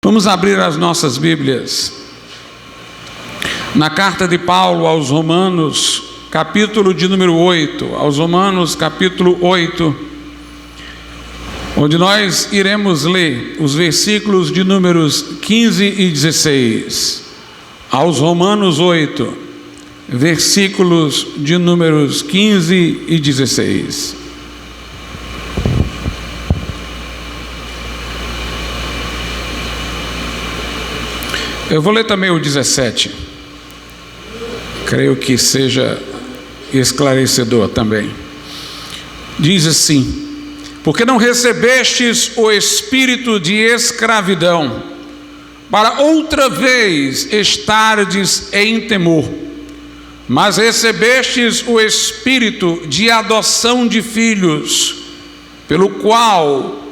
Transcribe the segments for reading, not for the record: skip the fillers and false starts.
Vamos abrir as nossas Bíblias na carta de Paulo aos Romanos, capítulo de número 8, aos Romanos, capítulo 8, onde nós iremos ler os versículos de números 15 e 16. Aos Romanos 8, versículos de números 15 e 16. Eu vou ler também o 17, creio que seja esclarecedor também. Diz assim: porque não recebestes o espírito de escravidão, para outra vez estardes em temor, mas recebestes o espírito de adoção de filhos, pelo qual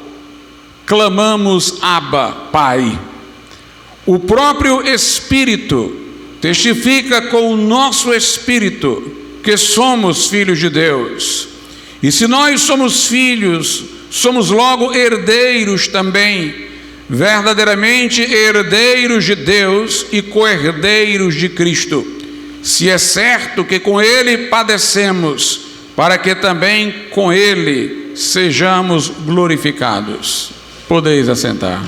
clamamos: Abba, Pai. O próprio Espírito testifica com o nosso espírito que somos filhos de Deus. E se nós somos filhos, somos logo herdeiros também, verdadeiramente herdeiros de Deus e co-herdeiros de Cristo, se é certo que com Ele padecemos, para que também com Ele sejamos glorificados. Podeis assentar.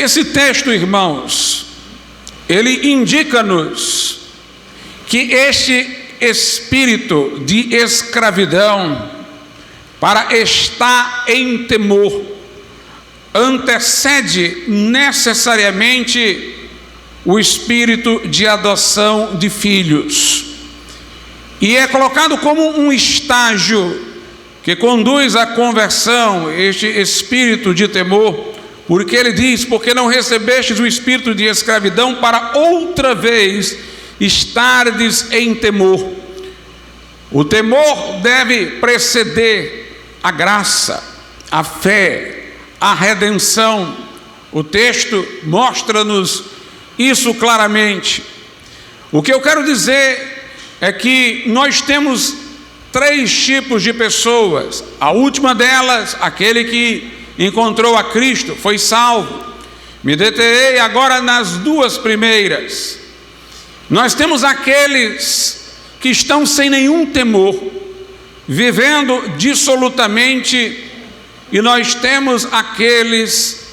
Esse texto, irmãos, ele indica-nos que este espírito de escravidão, para estar em temor, antecede necessariamente o espírito de adoção de filhos, e é colocado como um estágio que conduz à conversão, este espírito de temor. Porque ele diz: porque não recebestes o espírito de escravidão, para outra vez estardes em temor. O temor deve preceder a graça, a fé, a redenção. O texto mostra-nos isso claramente. O que eu quero dizer é que nós temos três tipos de pessoas. A última delas, aquele que encontrou a Cristo, foi salvo. Me deterei agora nas duas primeiras. Nós temos aqueles que estão sem nenhum temor, vivendo dissolutamente, e nós temos aqueles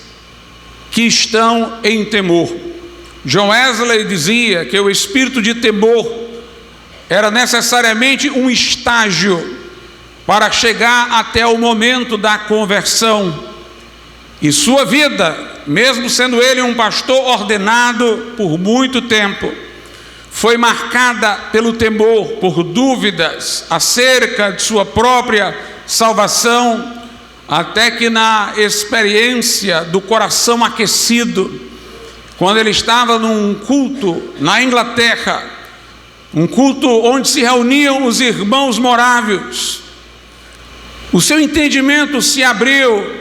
que estão em temor. John Wesley dizia que o espírito de temor era necessariamente um estágio para chegar até o momento da conversão. E sua vida, mesmo sendo ele um pastor ordenado por muito tempo, foi marcada pelo temor, por dúvidas acerca de sua própria salvação, até que na experiência do coração aquecido, quando ele estava num culto na Inglaterra, um culto onde se reuniam os irmãos morávios, o seu entendimento se abriu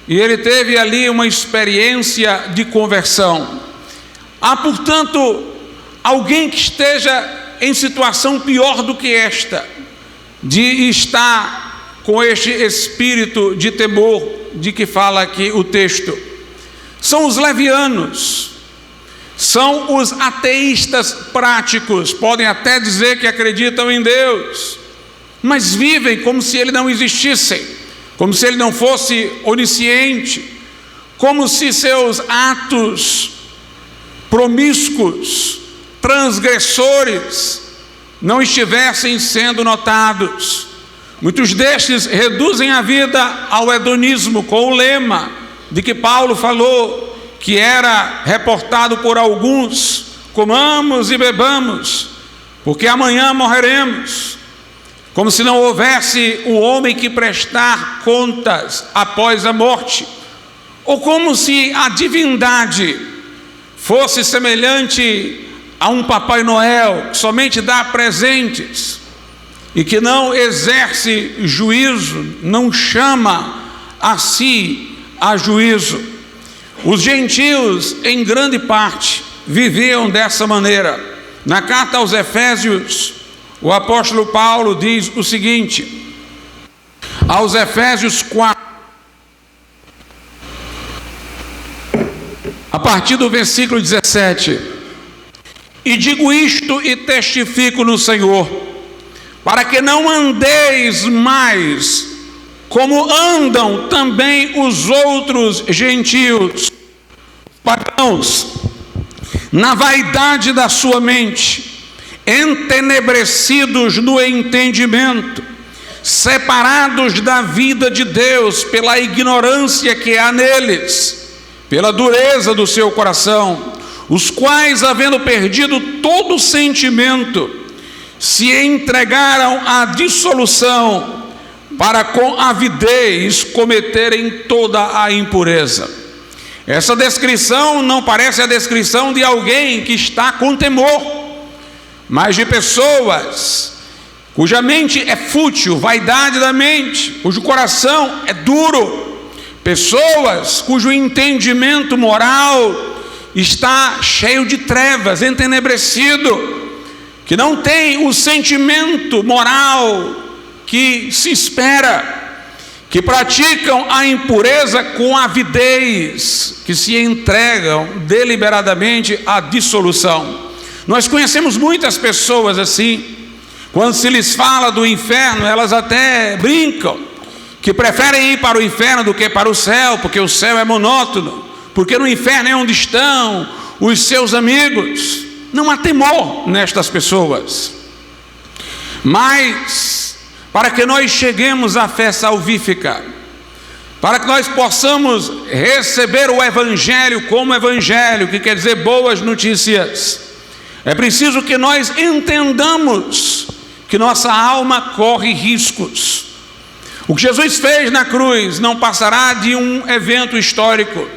e ele teve ali uma experiência de conversão. Há, portanto, alguém que esteja em situação pior do que esta, de estar com este espírito de temor de que fala aqui o texto. São os levianos, são os ateístas práticos, podem até dizer que acreditam em Deus, mas vivem como se ele não existisse, como se ele não fosse onisciente, como se seus atos promíscuos, transgressores, não estivessem sendo notados. Muitos destes reduzem a vida ao hedonismo, com o lema de que Paulo falou, que era reportado por alguns: comamos e bebamos, porque amanhã morreremos. Como se não houvesse o homem que prestar contas após a morte, ou como se a divindade fosse semelhante a um Papai Noel, que somente dá presentes e que não exerce juízo, não chama a si a juízo. Os gentios, em grande parte, viviam dessa maneira. Na carta aos Efésios, o apóstolo Paulo diz o seguinte: aos Efésios 4, a partir do versículo 17: e digo isto e testifico no Senhor, para que não andeis mais como andam também os outros gentios, pagãos, na vaidade da sua mente, entenebrecidos no entendimento, separados da vida de Deus pela ignorância que há neles, pela dureza do seu coração, os quais, havendo perdido todo sentimento, se entregaram à dissolução, para com avidez cometerem toda a impureza. Essa descrição não parece a descrição de alguém que está com temor, mas de pessoas cuja mente é fútil, vaidade da mente, cujo coração é duro, pessoas cujo entendimento moral está cheio de trevas, entenebrecido, que não tem o sentimento moral que se espera, que praticam a impureza com avidez, que se entregam deliberadamente à dissolução. Nós conhecemos muitas pessoas assim. Quando se lhes fala do inferno, elas até brincam, que preferem ir para o inferno do que para o céu, porque o céu é monótono, porque no inferno é onde estão os seus amigos. Não há temor nestas pessoas. Mas para que nós cheguemos à fé salvífica, para que nós possamos receber o Evangelho como Evangelho, que quer dizer boas notícias, é preciso que nós entendamos que nossa alma corre riscos. O que Jesus fez na cruz não passará de um evento histórico,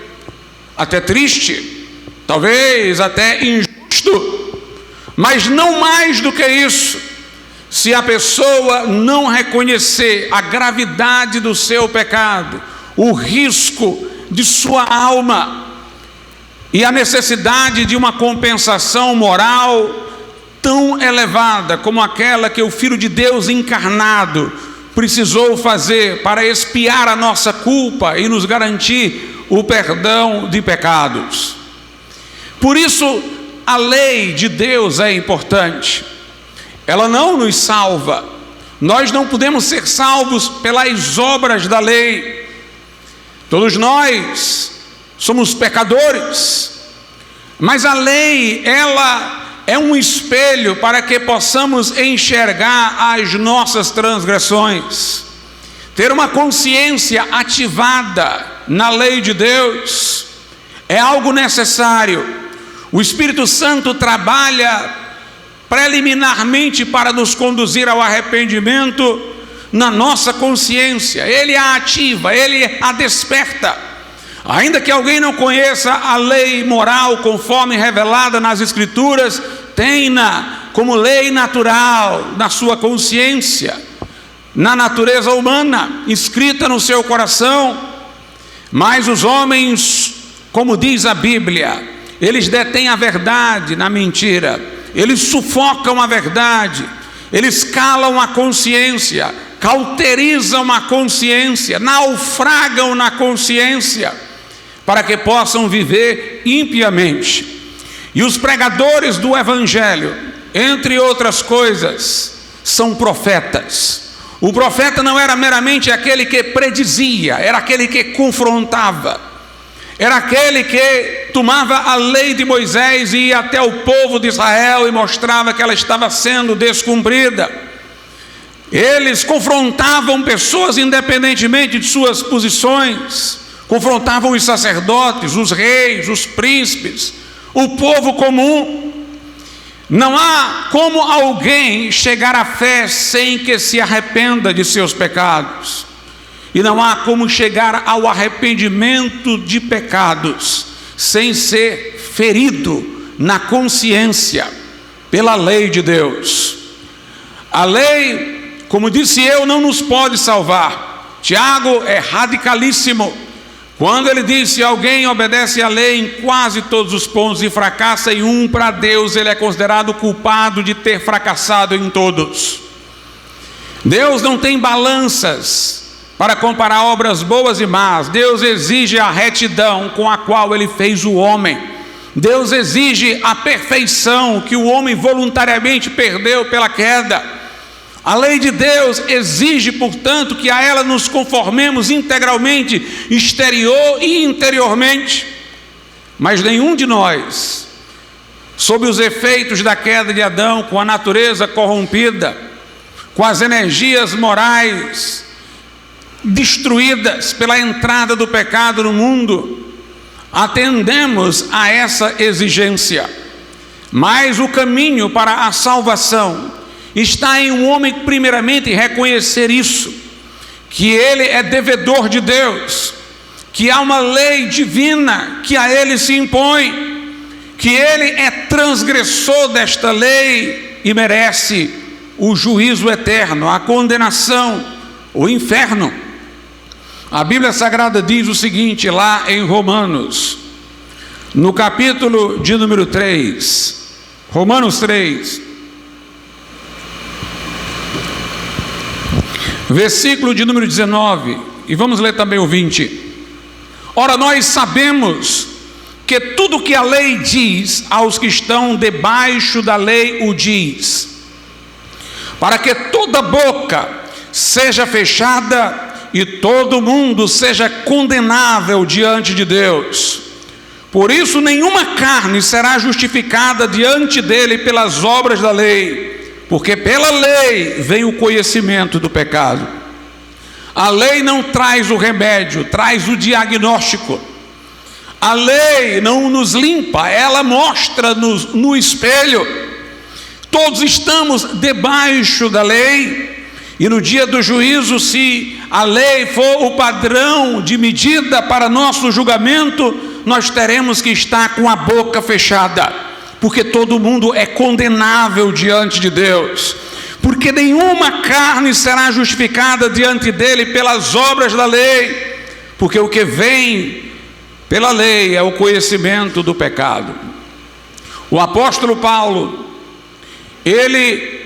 até triste, talvez até injusto, mas não mais do que isso. Se a pessoa não reconhecer a gravidade do seu pecado, o risco de sua alma e a necessidade de uma compensação moral tão elevada como aquela que o Filho de Deus encarnado precisou fazer para expiar a nossa culpa e nos garantir o perdão de pecados. Por isso, a lei de Deus é importante. Ela não nos salva. Nós não podemos ser salvos pelas obras da lei. Todos nós somos pecadores, mas a lei, ela é um espelho para que possamos enxergar as nossas transgressões. Ter uma consciência ativada na lei de Deus é algo necessário. O Espírito Santo trabalha preliminarmente para nos conduzir ao arrependimento na nossa consciência. Ele a ativa, ele a desperta. Ainda que alguém não conheça a lei moral conforme revelada nas Escrituras, tem-na como lei natural na sua consciência, na natureza humana, escrita no seu coração. Mas os homens, como diz a Bíblia, eles detêm a verdade na mentira. Eles sufocam a verdade, eles calam a consciência, cauterizam a consciência, naufragam na consciência, para que possam viver impiamente. E os pregadores do Evangelho, entre outras coisas, são profetas. O profeta não era meramente aquele que predizia, era aquele que confrontava. Era aquele que tomava a lei de Moisés e ia até o povo de Israel e mostrava que ela estava sendo descumprida. Eles confrontavam pessoas independentemente de suas posições, confrontavam os sacerdotes, os reis, os príncipes, o povo comum. Não há como alguém chegar à fé sem que se arrependa de seus pecados. E não há como chegar ao arrependimento de pecados sem ser ferido na consciência pela lei de Deus. A lei, como disse eu, não nos pode salvar. Tiago é radicalíssimo quando ele diz: se alguém obedece à lei em quase todos os pontos e fracassa em um, para Deus ele é considerado culpado de ter fracassado em todos. Deus não tem balanças para comparar obras boas e más. Deus exige a retidão com a qual Ele fez o homem. Deus exige a perfeição que o homem voluntariamente perdeu pela queda. A lei de Deus exige, portanto, que a ela nos conformemos integralmente, exterior e interiormente. Mas nenhum de nós, sob os efeitos da queda de Adão, com a natureza corrompida, com as energias morais destruídas pela entrada do pecado no mundo, atendemos a essa exigência. Mas o caminho para a salvação está em um homem primeiramente reconhecer isso, que ele é devedor de Deus, que há uma lei divina que a ele se impõe, que ele é transgressor desta lei e merece o juízo eterno, a condenação, o inferno. A Bíblia Sagrada diz o seguinte, lá em Romanos, no capítulo de número 3, Romanos 3, versículo de número 19, e vamos ler também o 20. Ora, nós sabemos que tudo que a lei diz aos que estão debaixo da lei o diz, para que toda boca seja fechada e todo mundo seja condenável diante de Deus. Por isso nenhuma carne será justificada diante dele pelas obras da lei, porque pela lei vem o conhecimento do pecado. A lei não traz o remédio, traz o diagnóstico. A lei não nos limpa, ela mostra-nos no espelho. Todos estamos debaixo da lei, e no dia do juízo, se a lei for o padrão de medida para nosso julgamento, nós teremos que estar com a boca fechada, porque todo mundo é condenável diante de Deus, porque nenhuma carne será justificada diante dele pelas obras da lei, porque o que vem pela lei é o conhecimento do pecado. O apóstolo Paulo, ele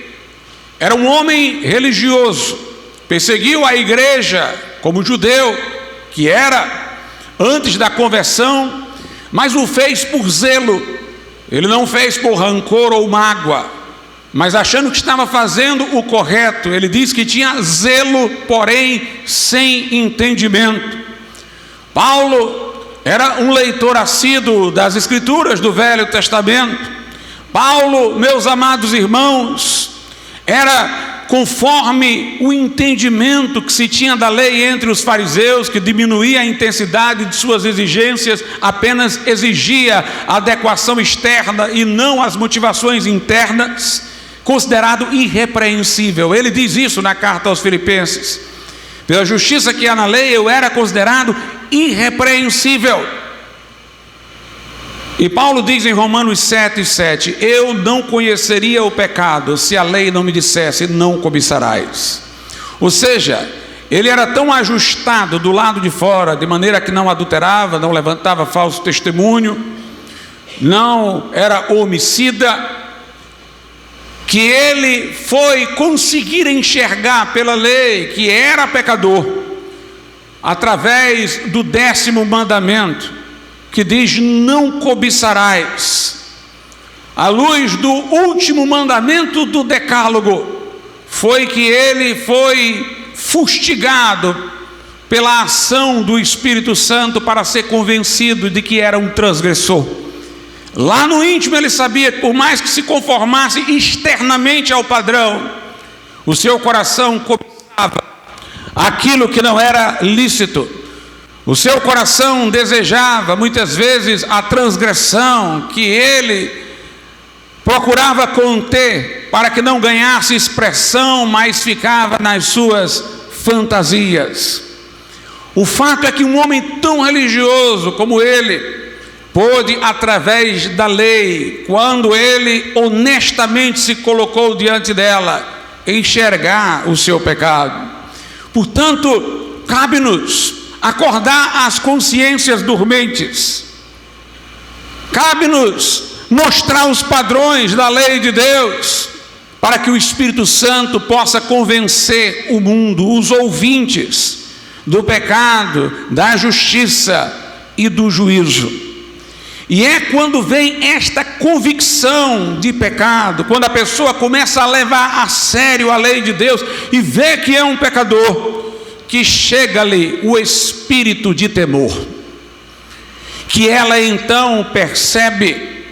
era um homem religioso, perseguiu a igreja como judeu, que era antes da conversão, mas o fez por zelo. Ele não fez por rancor ou mágoa, mas achando que estava fazendo o correto. Ele diz que tinha zelo, porém sem entendimento. Paulo era um leitor assíduo das Escrituras do Velho Testamento. Paulo, meus amados irmãos, era conforme o entendimento que se tinha da lei entre os fariseus, que diminuía a intensidade de suas exigências, apenas exigia a adequação externa e não as motivações internas, considerado irrepreensível. Ele diz isso na carta aos Filipenses: pela justiça que há na lei, eu era considerado irrepreensível. E Paulo diz em Romanos 7:7, eu não conheceria o pecado se a lei não me dissesse, não cobiçarás. Ou seja, ele era tão ajustado do lado de fora, de maneira que não adulterava, não levantava falso testemunho, não era homicida, que ele foi conseguir enxergar pela lei que era pecador, através do 10º mandamento, que diz, não cobiçarás. À luz do último mandamento do decálogo, foi que ele foi fustigado pela ação do Espírito Santo para ser convencido de que era um transgressor. Lá no íntimo ele sabia que por mais que se conformasse externamente ao padrão, o seu coração cobiçava aquilo que não era lícito. O seu coração desejava muitas vezes a transgressão que ele procurava conter para que não ganhasse expressão, mas ficava nas suas fantasias. O fato é que um homem tão religioso como ele pôde, através da lei, quando ele honestamente se colocou diante dela, enxergar o seu pecado. Portanto, cabe-nos acordar as consciências dormentes, cabe-nos mostrar os padrões da lei de Deus, para que o Espírito Santo possa convencer o mundo, os ouvintes, do pecado, da justiça e do juízo. E é quando vem esta convicção de pecado, quando a pessoa começa a levar a sério a lei de Deus e vê que é um pecador, que chega-lhe o espírito de temor, que ela então percebe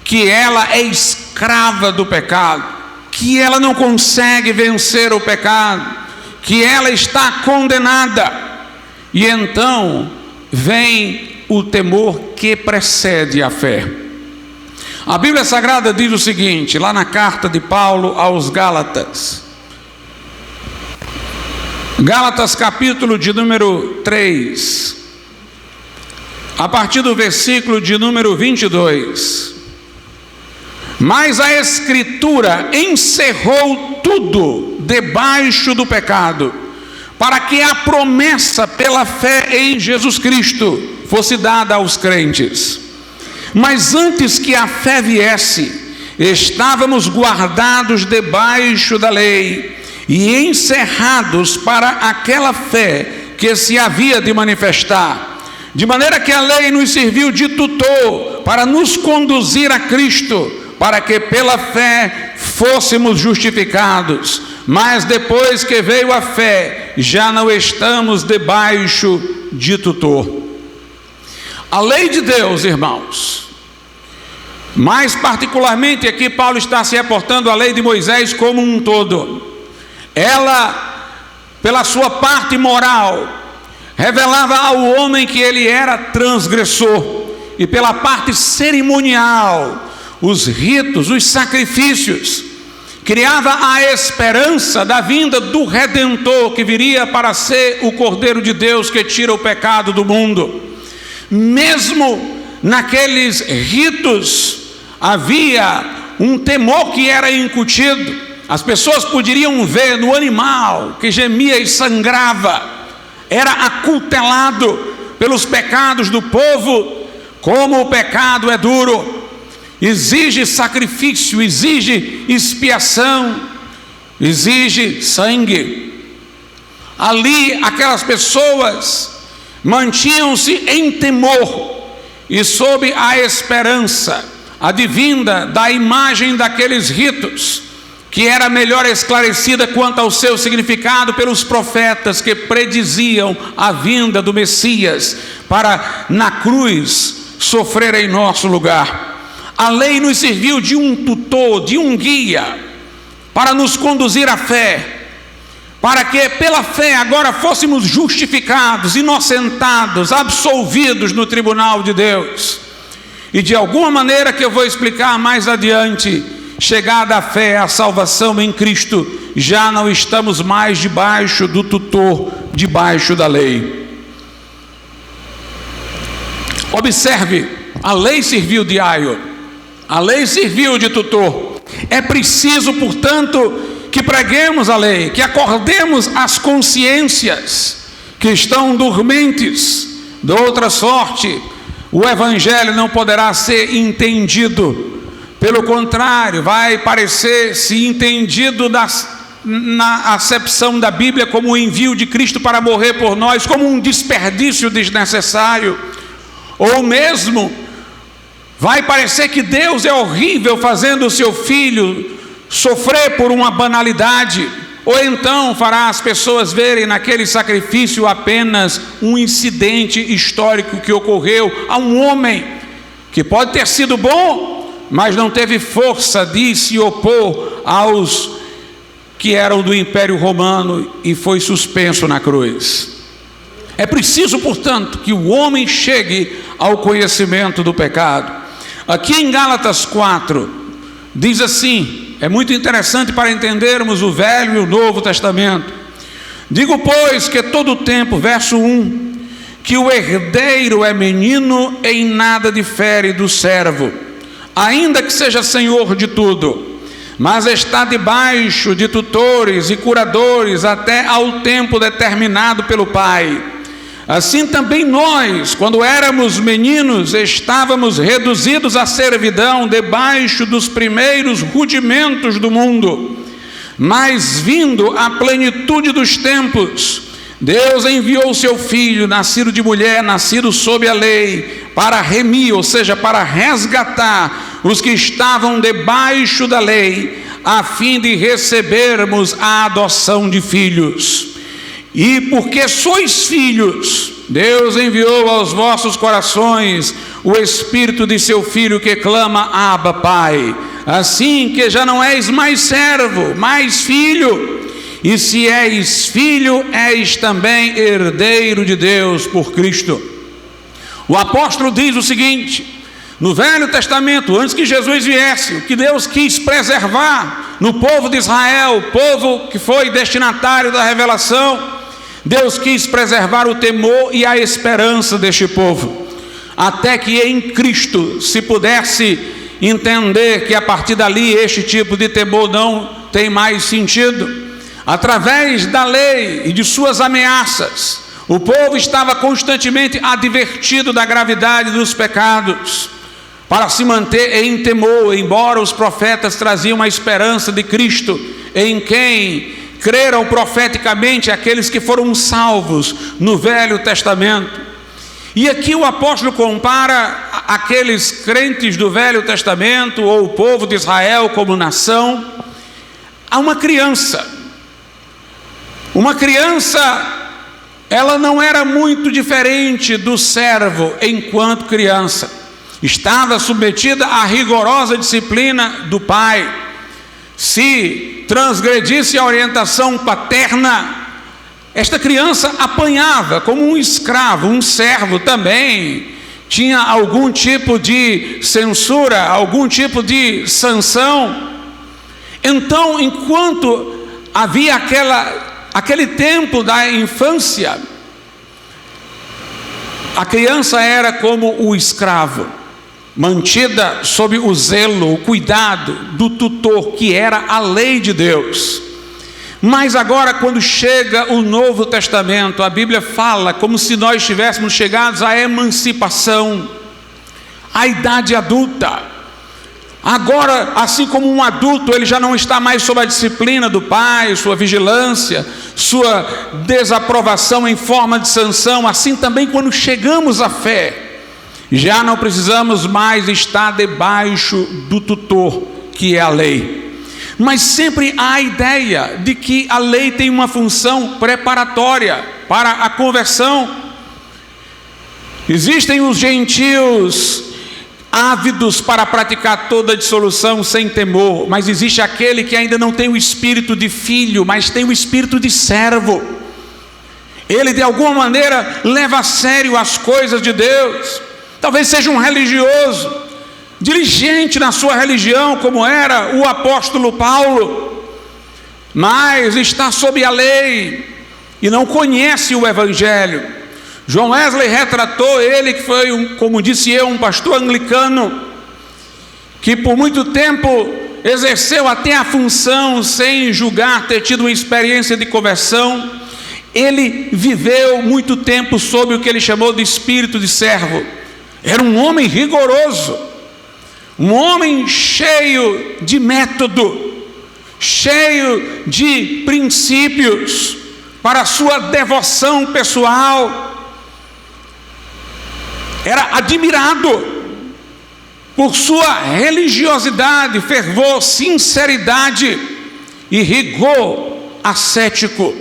que ela é escrava do pecado, que ela não consegue vencer o pecado, que ela está condenada, e então vem o temor que precede a fé. A Bíblia Sagrada diz o seguinte, lá na carta de Paulo aos Gálatas, Gálatas capítulo de número 3, a partir do versículo de número 22, mas a Escritura encerrou tudo debaixo do pecado, para que a promessa pela fé em Jesus Cristo fosse dada aos crentes. Mas antes que a fé viesse, estávamos guardados debaixo da lei e encerrados para aquela fé que se havia de manifestar. De maneira que a lei nos serviu de tutor para nos conduzir a Cristo, para que pela fé fôssemos justificados. Mas depois que veio a fé, já não estamos debaixo de tutor. A lei de Deus, irmãos, mais particularmente aqui Paulo está se reportando à lei de Moisés como um todo. Ela, pela sua parte moral, revelava ao homem que ele era transgressor, e pela parte cerimonial, os ritos, os sacrifícios, criava a esperança da vinda do Redentor, que viria para ser o Cordeiro de Deus que tira o pecado do mundo. Mesmo naqueles ritos havia um temor que era incutido. As pessoas poderiam ver no animal que gemia e sangrava, era acultelado pelos pecados do povo. Como o pecado é duro, exige sacrifício, exige expiação, exige sangue. Ali aquelas pessoas mantinham-se em temor e sob a esperança advinda da imagem daqueles ritos, que era melhor esclarecida quanto ao seu significado pelos profetas que prediziam a vinda do Messias para na cruz sofrer em nosso lugar. A lei nos serviu de um tutor, de um guia para nos conduzir à fé, para que pela fé agora fôssemos justificados, inocentados, absolvidos no tribunal de Deus. E de alguma maneira que eu vou explicar mais adiante, chegada a fé, a salvação em Cristo, já não estamos mais debaixo do tutor, debaixo da lei. Observe, a lei serviu de aio, a lei serviu de tutor. É preciso, portanto, que preguemos a lei, que acordemos as consciências que estão dormentes. De outra sorte, o evangelho não poderá ser entendido. Pelo contrário, vai parecer-se entendido na acepção da Bíblia como o envio de Cristo para morrer por nós, como um desperdício desnecessário. Ou mesmo vai parecer que Deus é horrível fazendo o seu filho sofrer por uma banalidade, ou então fará as pessoas verem naquele sacrifício apenas um incidente histórico que ocorreu a um homem que pode ter sido bom, mas não teve força de se opor aos que eram do Império Romano e foi suspenso na cruz. É preciso, portanto, que o homem chegue ao conhecimento do pecado. Aqui em Gálatas 4 diz assim, é muito interessante para entendermos o Velho e o Novo Testamento. Digo, pois, que todo o tempo, verso 1, que o herdeiro é menino, em nada difere do servo, ainda que seja senhor de tudo, mas está debaixo de tutores e curadores até ao tempo determinado pelo Pai. Assim também nós, quando éramos meninos, estávamos reduzidos à servidão debaixo dos primeiros rudimentos do mundo. Mas vindo a plenitude dos tempos, Deus enviou o seu Filho, nascido de mulher, nascido sob a lei, para remir, ou seja, para resgatar os que estavam debaixo da lei, a fim de recebermos a adoção de filhos. E porque sois filhos, Deus enviou aos vossos corações o Espírito de seu Filho, que clama: Abba, Pai. Assim que já não és mais servo, mas filho. E se és filho, és também herdeiro de Deus por Cristo. O apóstolo diz o seguinte: no Velho Testamento, antes que Jesus viesse, o que Deus quis preservar no povo de Israel, o povo que foi destinatário da revelação, Deus quis preservar o temor e a esperança deste povo, até que em Cristo se pudesse entender que a partir dali este tipo de temor não tem mais sentido. Através da lei e de suas ameaças, o povo estava constantemente advertido da gravidade dos pecados, para se manter em temor, embora os profetas traziam a esperança de Cristo, em quem creram profeticamente aqueles que foram salvos no Velho Testamento. E aqui o apóstolo compara aqueles crentes do Velho Testamento, ou o povo de Israel como nação, a uma criança. Uma criança, ela não era muito diferente do servo enquanto criança. Estava submetida à rigorosa disciplina do pai. Se transgredisse a orientação paterna, esta criança apanhava como um escravo. Um servo também tinha algum tipo de censura, algum tipo de sanção. Então, enquanto havia aquele tempo da infância, a criança era como o escravo, mantida sob o zelo, o cuidado do tutor, que era a lei de Deus. Mas agora, quando chega o Novo Testamento, a Bíblia fala como se nós estivéssemos chegados à emancipação, à idade adulta. Agora, assim como um adulto, ele já não está mais sob a disciplina do pai, sua vigilância, sua desaprovação em forma de sanção. Assim também, quando chegamos à fé, já não precisamos mais estar debaixo do tutor, que é a lei. Mas sempre há a ideia de que a lei tem uma função preparatória para a conversão. Existem os gentios ávidos para praticar toda a dissolução sem temor, mas existe aquele que ainda não tem o espírito de filho, mas tem o espírito de servo. Ele de alguma maneira leva a sério as coisas de Deus. Talvez seja um religioso, diligente na sua religião, como era o apóstolo Paulo, mas está sob a lei e não conhece o evangelho. John Wesley retratou ele, que foi, como disse eu, um pastor anglicano, que por muito tempo exerceu até a função sem julgar ter tido uma experiência de conversão. Ele viveu muito tempo sob o que ele chamou de espírito de servo. Era um homem rigoroso, um homem cheio de método, cheio de princípios para a sua devoção pessoal. Era admirado por sua religiosidade, fervor, sinceridade e rigor ascético.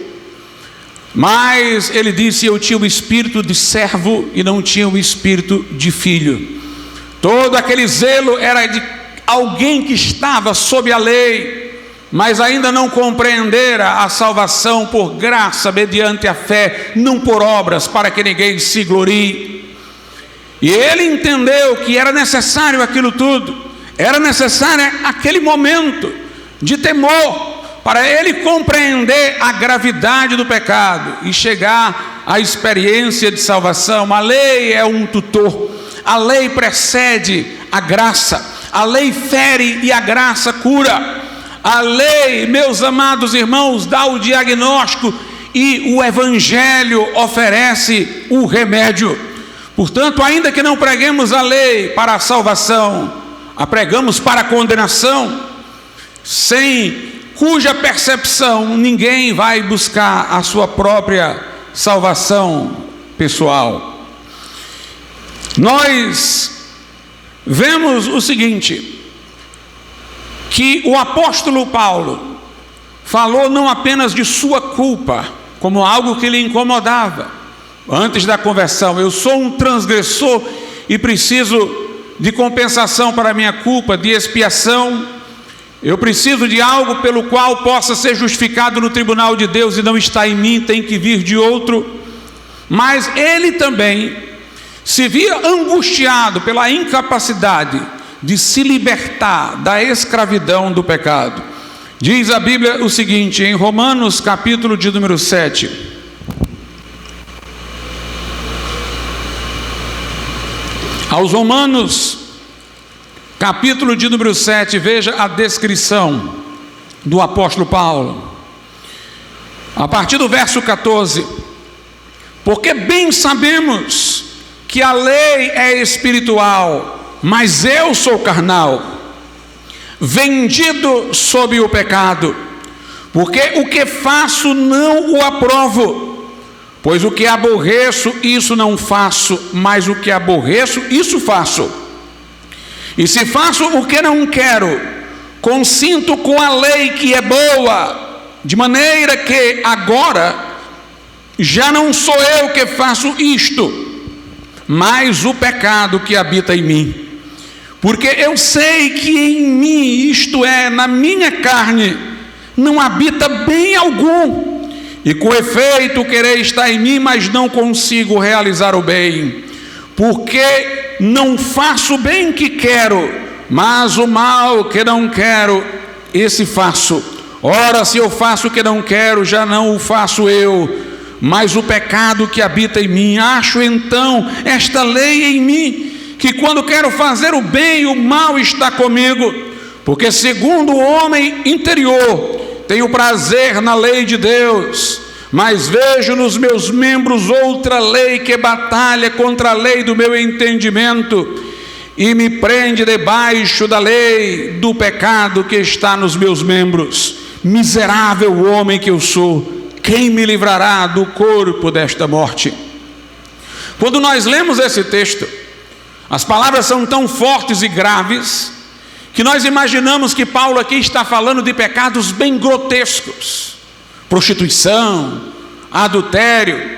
Mas ele disse: eu tinha o espírito de servo e não tinha o espírito de filho. Todo aquele zelo era de alguém que estava sob a lei, mas ainda não compreendera a salvação por graça, mediante a fé, não por obras, para que ninguém se glorie. E ele entendeu que era necessário aquilo tudo, era necessário aquele momento de temor, para ele compreender a gravidade do pecado e chegar à experiência de salvação. A lei é um tutor, a lei precede a graça, a lei fere e a graça cura. A lei, meus amados irmãos, dá o diagnóstico e o evangelho oferece o remédio. Portanto, ainda que não preguemos a lei para a salvação, a pregamos para a condenação, sem cuja percepção ninguém vai buscar a sua própria salvação pessoal. Nós vemos o seguinte, que o apóstolo Paulo falou não apenas de sua culpa, como algo que lhe incomodava antes da conversão. Eu sou um transgressor e preciso de compensação para a minha culpa, de expiação. Eu preciso de algo pelo qual possa ser justificado no tribunal de Deus e não está em mim, tem que vir de outro. Mas ele também se via angustiado pela incapacidade de se libertar da escravidão do pecado. Diz a Bíblia o seguinte, em Romanos capítulo de número 7. Aos Romanos, capítulo de número 7, veja a descrição do apóstolo Paulo. A partir do verso 14. Porque bem sabemos que a lei é espiritual, mas eu sou carnal, vendido sob o pecado, porque o que faço não o aprovo. Pois o que aborreço, isso não faço, mas o que aborreço, isso faço. E se faço o que não quero, consinto com a lei que é boa, de maneira que agora já não sou eu que faço isto, mas o pecado que habita em mim. Porque eu sei que em mim, isto é, na minha carne, não habita bem algum. E com efeito querer estar em mim, mas não consigo realizar o bem. Porque não faço o bem que quero, mas o mal que não quero, esse faço. Ora, se eu faço o que não quero, já não o faço eu, mas o pecado que habita em mim. Acho então esta lei em mim, que quando quero fazer o bem, o mal está comigo. Porque segundo o homem interior, tenho prazer na lei de Deus, mas vejo nos meus membros outra lei que batalha contra a lei do meu entendimento e me prende debaixo da lei do pecado que está nos meus membros. Miserável homem que eu sou, quem me livrará do corpo desta morte? Quando nós lemos esse texto, as palavras são tão fortes e graves que nós imaginamos que Paulo aqui está falando de pecados bem grotescos, prostituição, adultério.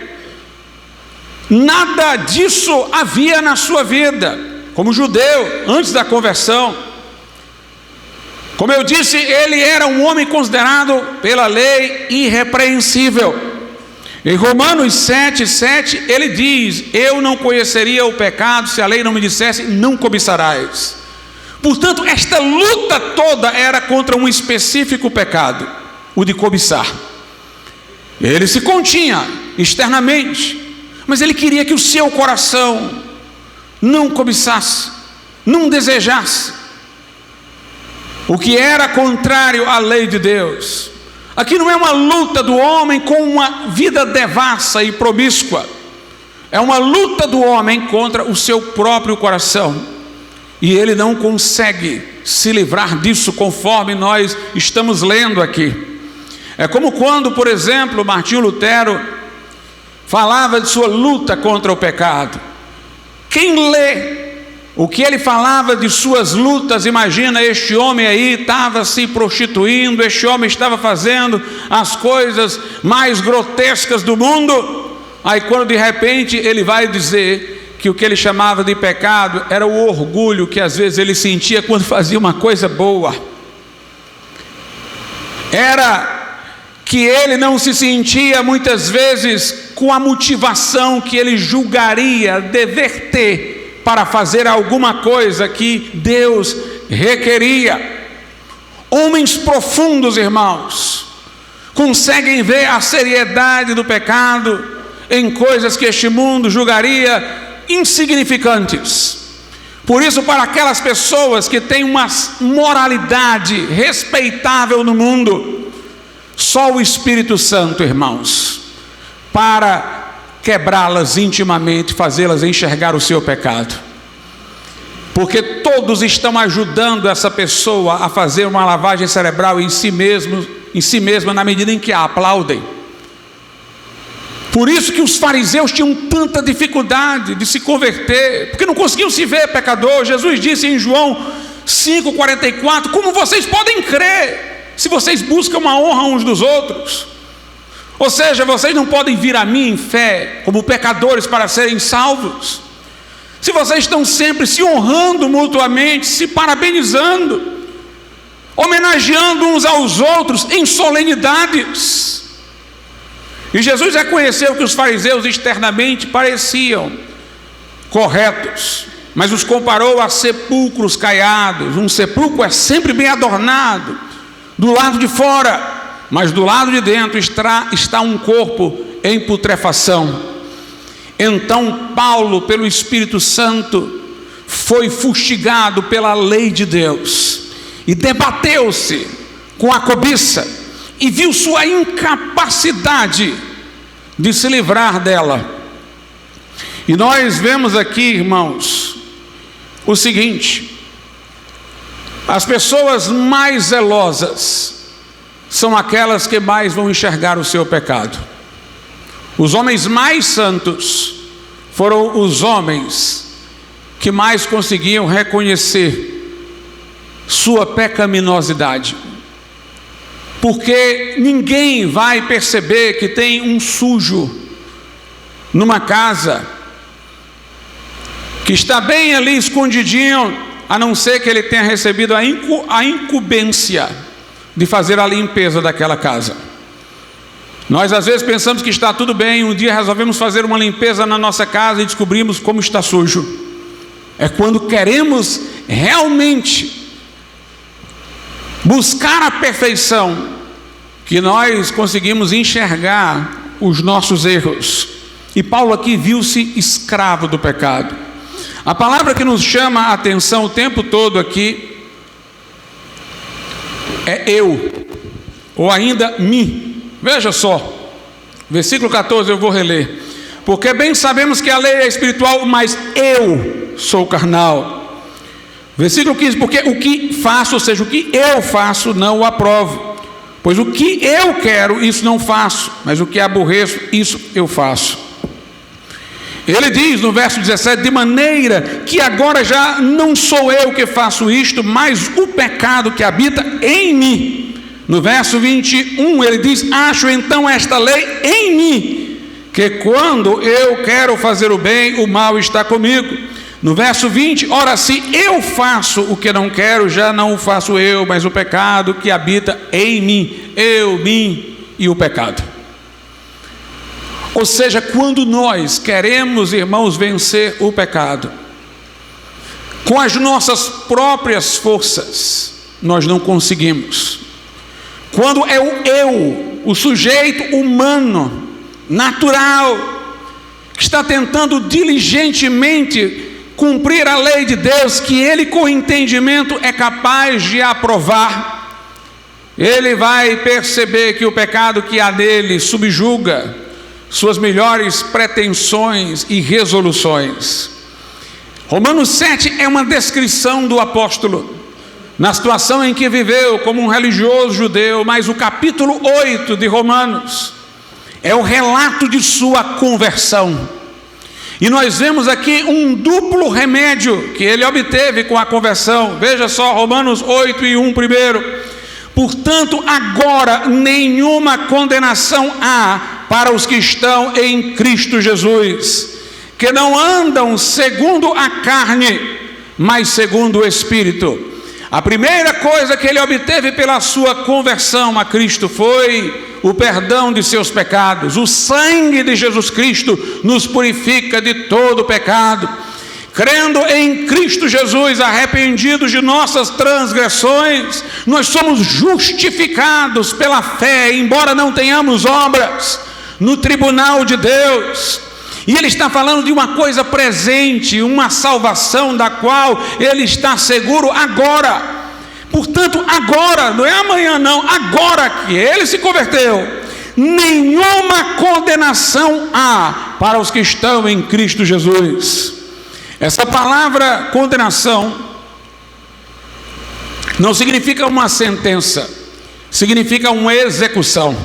Nada disso havia na sua vida, como judeu, antes da conversão. Como eu disse, ele era um homem considerado pela lei irrepreensível. Em Romanos 7:7, ele diz, eu não conheceria o pecado se a lei não me dissesse, não cobiçarás. Portanto, esta luta toda era contra um específico pecado, o de cobiçar. Ele se continha externamente, mas ele queria que o seu coração não cobiçasse, não desejasse o que era contrário à lei de Deus. Aqui não é uma luta do homem com uma vida devassa e promíscua, é uma luta do homem contra o seu próprio coração. E ele não consegue se livrar disso, conforme nós estamos lendo aqui. É como quando, por exemplo, Martinho Lutero falava de sua luta contra o pecado. Quem lê o que ele falava de suas lutas, imagina, este homem aí estava se prostituindo, este homem estava fazendo as coisas mais grotescas do mundo. Aí quando de repente ele vai dizer que o que ele chamava de pecado era o orgulho que às vezes ele sentia quando fazia uma coisa boa. Era que ele não se sentia muitas vezes com a motivação que ele julgaria dever ter para fazer alguma coisa que Deus requeria. Homens profundos, irmãos, conseguem ver a seriedade do pecado em coisas que este mundo julgaria insignificantes. Por isso, para aquelas pessoas que têm uma moralidade respeitável no mundo, só o Espírito Santo, irmãos, para quebrá-las intimamente, fazê-las enxergar o seu pecado. Porque todos estão ajudando essa pessoa a fazer uma lavagem cerebral em si mesma, na medida em que a aplaudem. Por isso que os fariseus tinham tanta dificuldade de se converter, porque não conseguiam se ver pecador. Jesus disse em João 5,44: como vocês podem crer se vocês buscam uma honra uns dos outros? Ou seja, vocês não podem vir a mim em fé como pecadores para serem salvos. Se vocês estão sempre se honrando mutuamente, se parabenizando, homenageando uns aos outros em solenidades. E Jesus reconheceu que os fariseus externamente pareciam corretos, mas os comparou a sepulcros caiados. Um sepulcro é sempre bem adornado do lado de fora, mas do lado de dentro está um corpo em putrefação. Então Paulo, pelo Espírito Santo, foi fustigado pela lei de Deus e debateu-se com a cobiça e viu sua incapacidade de se livrar dela. E nós vemos aqui, irmãos, o seguinte: as pessoas mais zelosas são aquelas que mais vão enxergar o seu pecado. Os homens mais santos foram os homens que mais conseguiam reconhecer sua pecaminosidade, porque ninguém vai perceber que tem um sujo numa casa, que está bem ali escondidinho, a não ser que ele tenha recebido a incumbência de fazer a limpeza daquela casa. Nós às vezes pensamos que está tudo bem, um dia resolvemos fazer uma limpeza na nossa casa e descobrimos como está sujo. É quando queremos realmente buscar a perfeição que nós conseguimos enxergar os nossos erros. E Paulo aqui viu-se escravo do pecado. A palavra que nos chama a atenção o tempo todo aqui é eu, ou ainda me. Veja só, versículo 14 eu vou reler. Porque bem sabemos que a lei é espiritual, mas eu sou carnal. Versículo 15, porque o que faço, ou seja, o que eu faço, não o aprovo. Pois o que eu quero, isso não faço, mas o que aborreço, isso eu faço. Ele diz no verso 17: de maneira que agora já não sou eu que faço isto, mas o pecado que habita em mim. No verso 21 ele diz: acho então esta lei em mim, que quando eu quero fazer o bem, o mal está comigo. No verso 20, ora, se eu faço o que não quero, já não o faço eu, mas o pecado que habita em mim, eu, mim e o pecado. Ou seja, quando nós queremos, irmãos, vencer o pecado com as nossas próprias forças, nós não conseguimos. Quando é o eu, o sujeito humano, natural, que está tentando diligentemente cumprir a lei de Deus, que ele com entendimento é capaz de aprovar, ele vai perceber que o pecado que há nele subjuga suas melhores pretensões e resoluções. Romanos 7 é uma descrição do apóstolo na situação em que viveu como um religioso judeu, mas o capítulo 8 de Romanos é o relato de sua conversão. E nós vemos aqui um duplo remédio que ele obteve com a conversão. Veja só, Romanos 8 e 1 primeiro. Portanto, agora nenhuma condenação há para os que estão em Cristo Jesus, que não andam segundo a carne, mas segundo o Espírito. A primeira coisa que ele obteve pela sua conversão a Cristo foi o perdão de seus pecados. O sangue de Jesus Cristo nos purifica de todo pecado. Crendo em Cristo Jesus, arrependidos de nossas transgressões, nós somos justificados pela fé, embora não tenhamos obras, no tribunal de Deus. E ele está falando de uma coisa presente, uma salvação da qual ele está seguro agora. Portanto, agora, não é amanhã não, agora que ele se converteu, nenhuma condenação há para os que estão em Cristo Jesus. Essa palavra condenação não significa uma sentença, significa uma execução.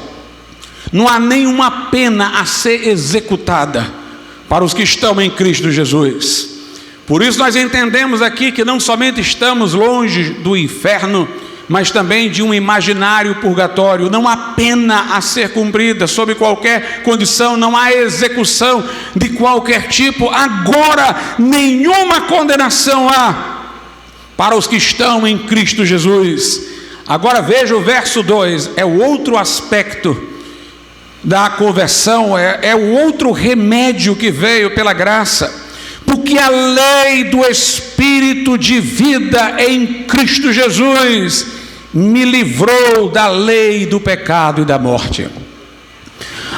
Não há nenhuma pena a ser executada para os que estão em Cristo Jesus. Por isso nós entendemos aqui que não somente estamos longe do inferno, mas também de um imaginário purgatório. Não há pena a ser cumprida sob qualquer condição, não há execução de qualquer tipo. Agora, nenhuma condenação há para os que estão em Cristo Jesus. Agora veja o verso 2, é o outro aspecto da conversão, é o outro remédio que veio pela graça. Porque a lei do Espírito de vida em Cristo Jesus me livrou da lei do pecado e da morte.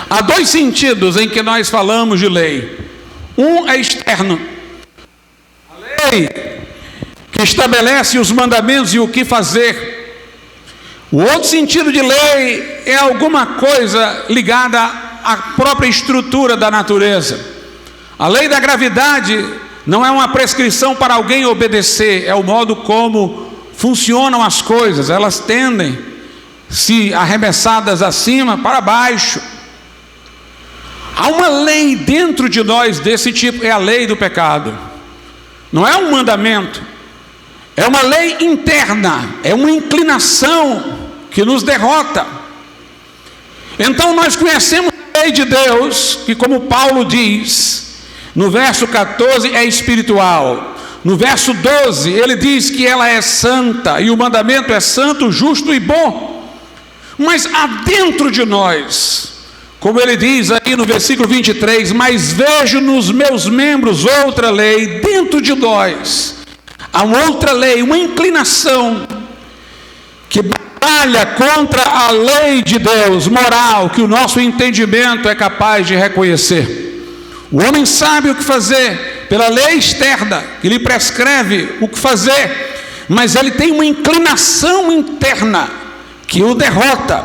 Há dois sentidos em que nós falamos de lei. Um é externo. A lei que estabelece os mandamentos e o que fazer. O outro sentido de lei é alguma coisa ligada à própria estrutura da natureza. A lei da gravidade não é uma prescrição para alguém obedecer, é o modo como funcionam as coisas. Elas tendem, se arremessadas acima, para baixo. Há uma lei dentro de nós desse tipo, é a lei do pecado. Não é um mandamento, é uma lei interna, é uma inclinação que nos derrota. Então nós conhecemos a lei de Deus, que, como Paulo diz, no verso 14 é espiritual. No verso 12 ele diz que ela é santa, e o mandamento é santo, justo e bom. Mas há dentro de nós, como ele diz aí no versículo 23, mas vejo nos meus membros outra lei. Dentro de nós há uma outra lei, uma inclinação que batalha contra a lei de Deus, moral, que o nosso entendimento é capaz de reconhecer. O homem sabe o que fazer pela lei externa, que lhe prescreve o que fazer, mas ele tem uma inclinação interna que o derrota.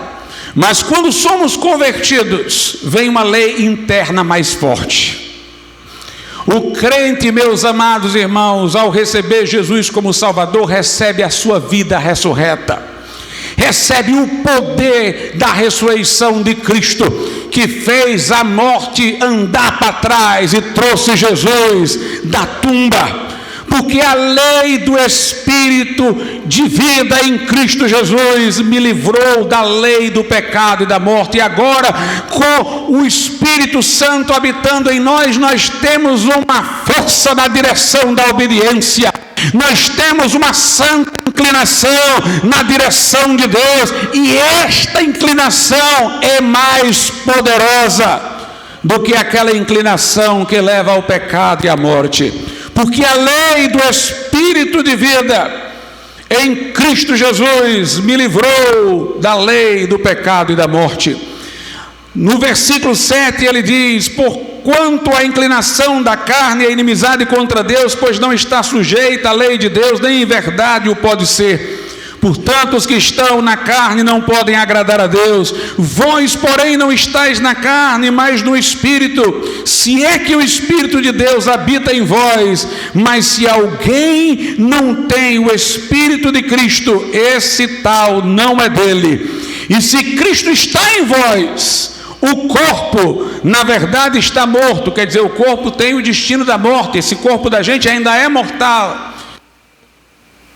Mas quando somos convertidos, vem uma lei interna mais forte. O crente, meus amados irmãos, ao receber Jesus como Salvador, recebe a sua vida ressurreta, recebe o poder da ressurreição de Cristo, que fez a morte andar para trás e trouxe Jesus da tumba. Porque a lei do Espírito de vida em Cristo Jesus me livrou da lei do pecado e da morte. E agora, com o Espírito Santo habitando em nós, nós temos uma força na direção da obediência. Nós temos uma santa inclinação na direção de Deus, e esta inclinação é mais poderosa do que aquela inclinação que leva ao pecado e à morte. Porque a lei do Espírito de vida em Cristo Jesus me livrou da lei do pecado e da morte. No versículo 7 ele diz: porquanto a inclinação da carne é inimizade contra Deus, pois não está sujeita à lei de Deus, nem em verdade o pode ser. Portanto, os que estão na carne não podem agradar a Deus. Vós, porém, não estáis na carne, mas no Espírito, se é que o Espírito de Deus habita em vós. Mas se alguém não tem o Espírito de Cristo, esse tal não é dele. E se Cristo está em vós, o corpo, na verdade, está morto. Quer dizer, o corpo tem o destino da morte. Esse corpo da gente ainda é mortal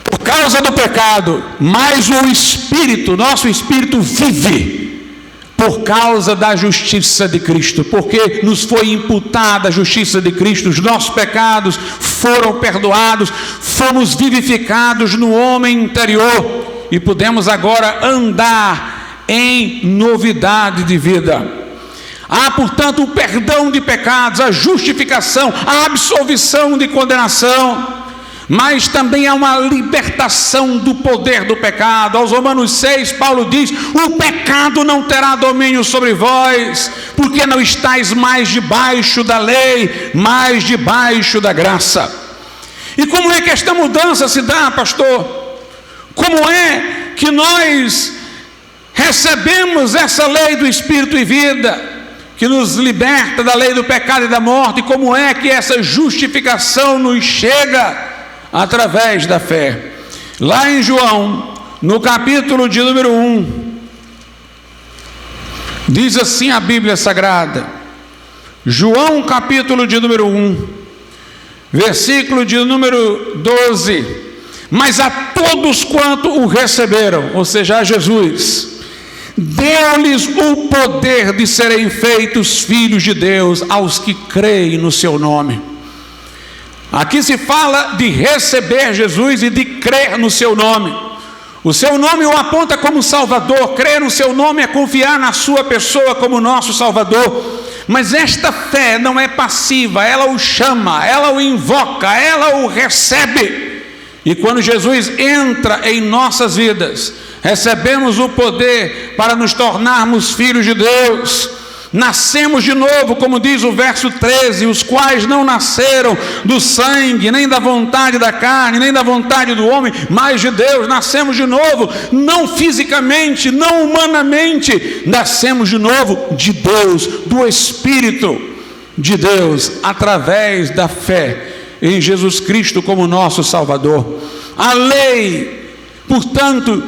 por causa do pecado, mas o Espírito, nosso Espírito, vive por causa da justiça de Cristo, porque nos foi imputada a justiça de Cristo, os nossos pecados foram perdoados, fomos vivificados no homem interior e podemos agora andar em novidade de vida. Há, portanto, o perdão de pecados, a justificação, a absolvição de condenação, mas também há uma libertação do poder do pecado. Aos Romanos 6, Paulo diz: o pecado não terá domínio sobre vós, porque não estáis mais debaixo da lei, mas debaixo da graça. E como é que esta mudança se dá, pastor? Como é que nós recebemos essa lei do Espírito e vida, que nos liberta da lei do pecado e da morte? E como é que essa justificação nos chega? Através da fé. Lá em João, no capítulo de número 1, Diz assim a Bíblia Sagrada, João capítulo de número 1, versículo de número 12: mas a todos quanto o receberam, ou seja, a Jesus, deu-lhes o poder de serem feitos filhos de Deus, aos que creem no seu nome. Aqui se fala de receber Jesus e de crer no seu nome. O seu nome o aponta como Salvador. Crer no seu nome é confiar na sua pessoa como nosso Salvador. Mas esta fé não é passiva, ela o chama, ela o invoca, ela o recebe. E quando Jesus entra em nossas vidas, recebemos o poder para nos tornarmos filhos de Deus. Nascemos de novo, como diz o verso 13, os quais não nasceram do sangue, nem da vontade da carne, nem da vontade do homem, mas de Deus. Nascemos de novo, não fisicamente, não humanamente, nascemos de novo de Deus, do Espírito de Deus, através da fé em Jesus Cristo como nosso Salvador. A lei, portanto,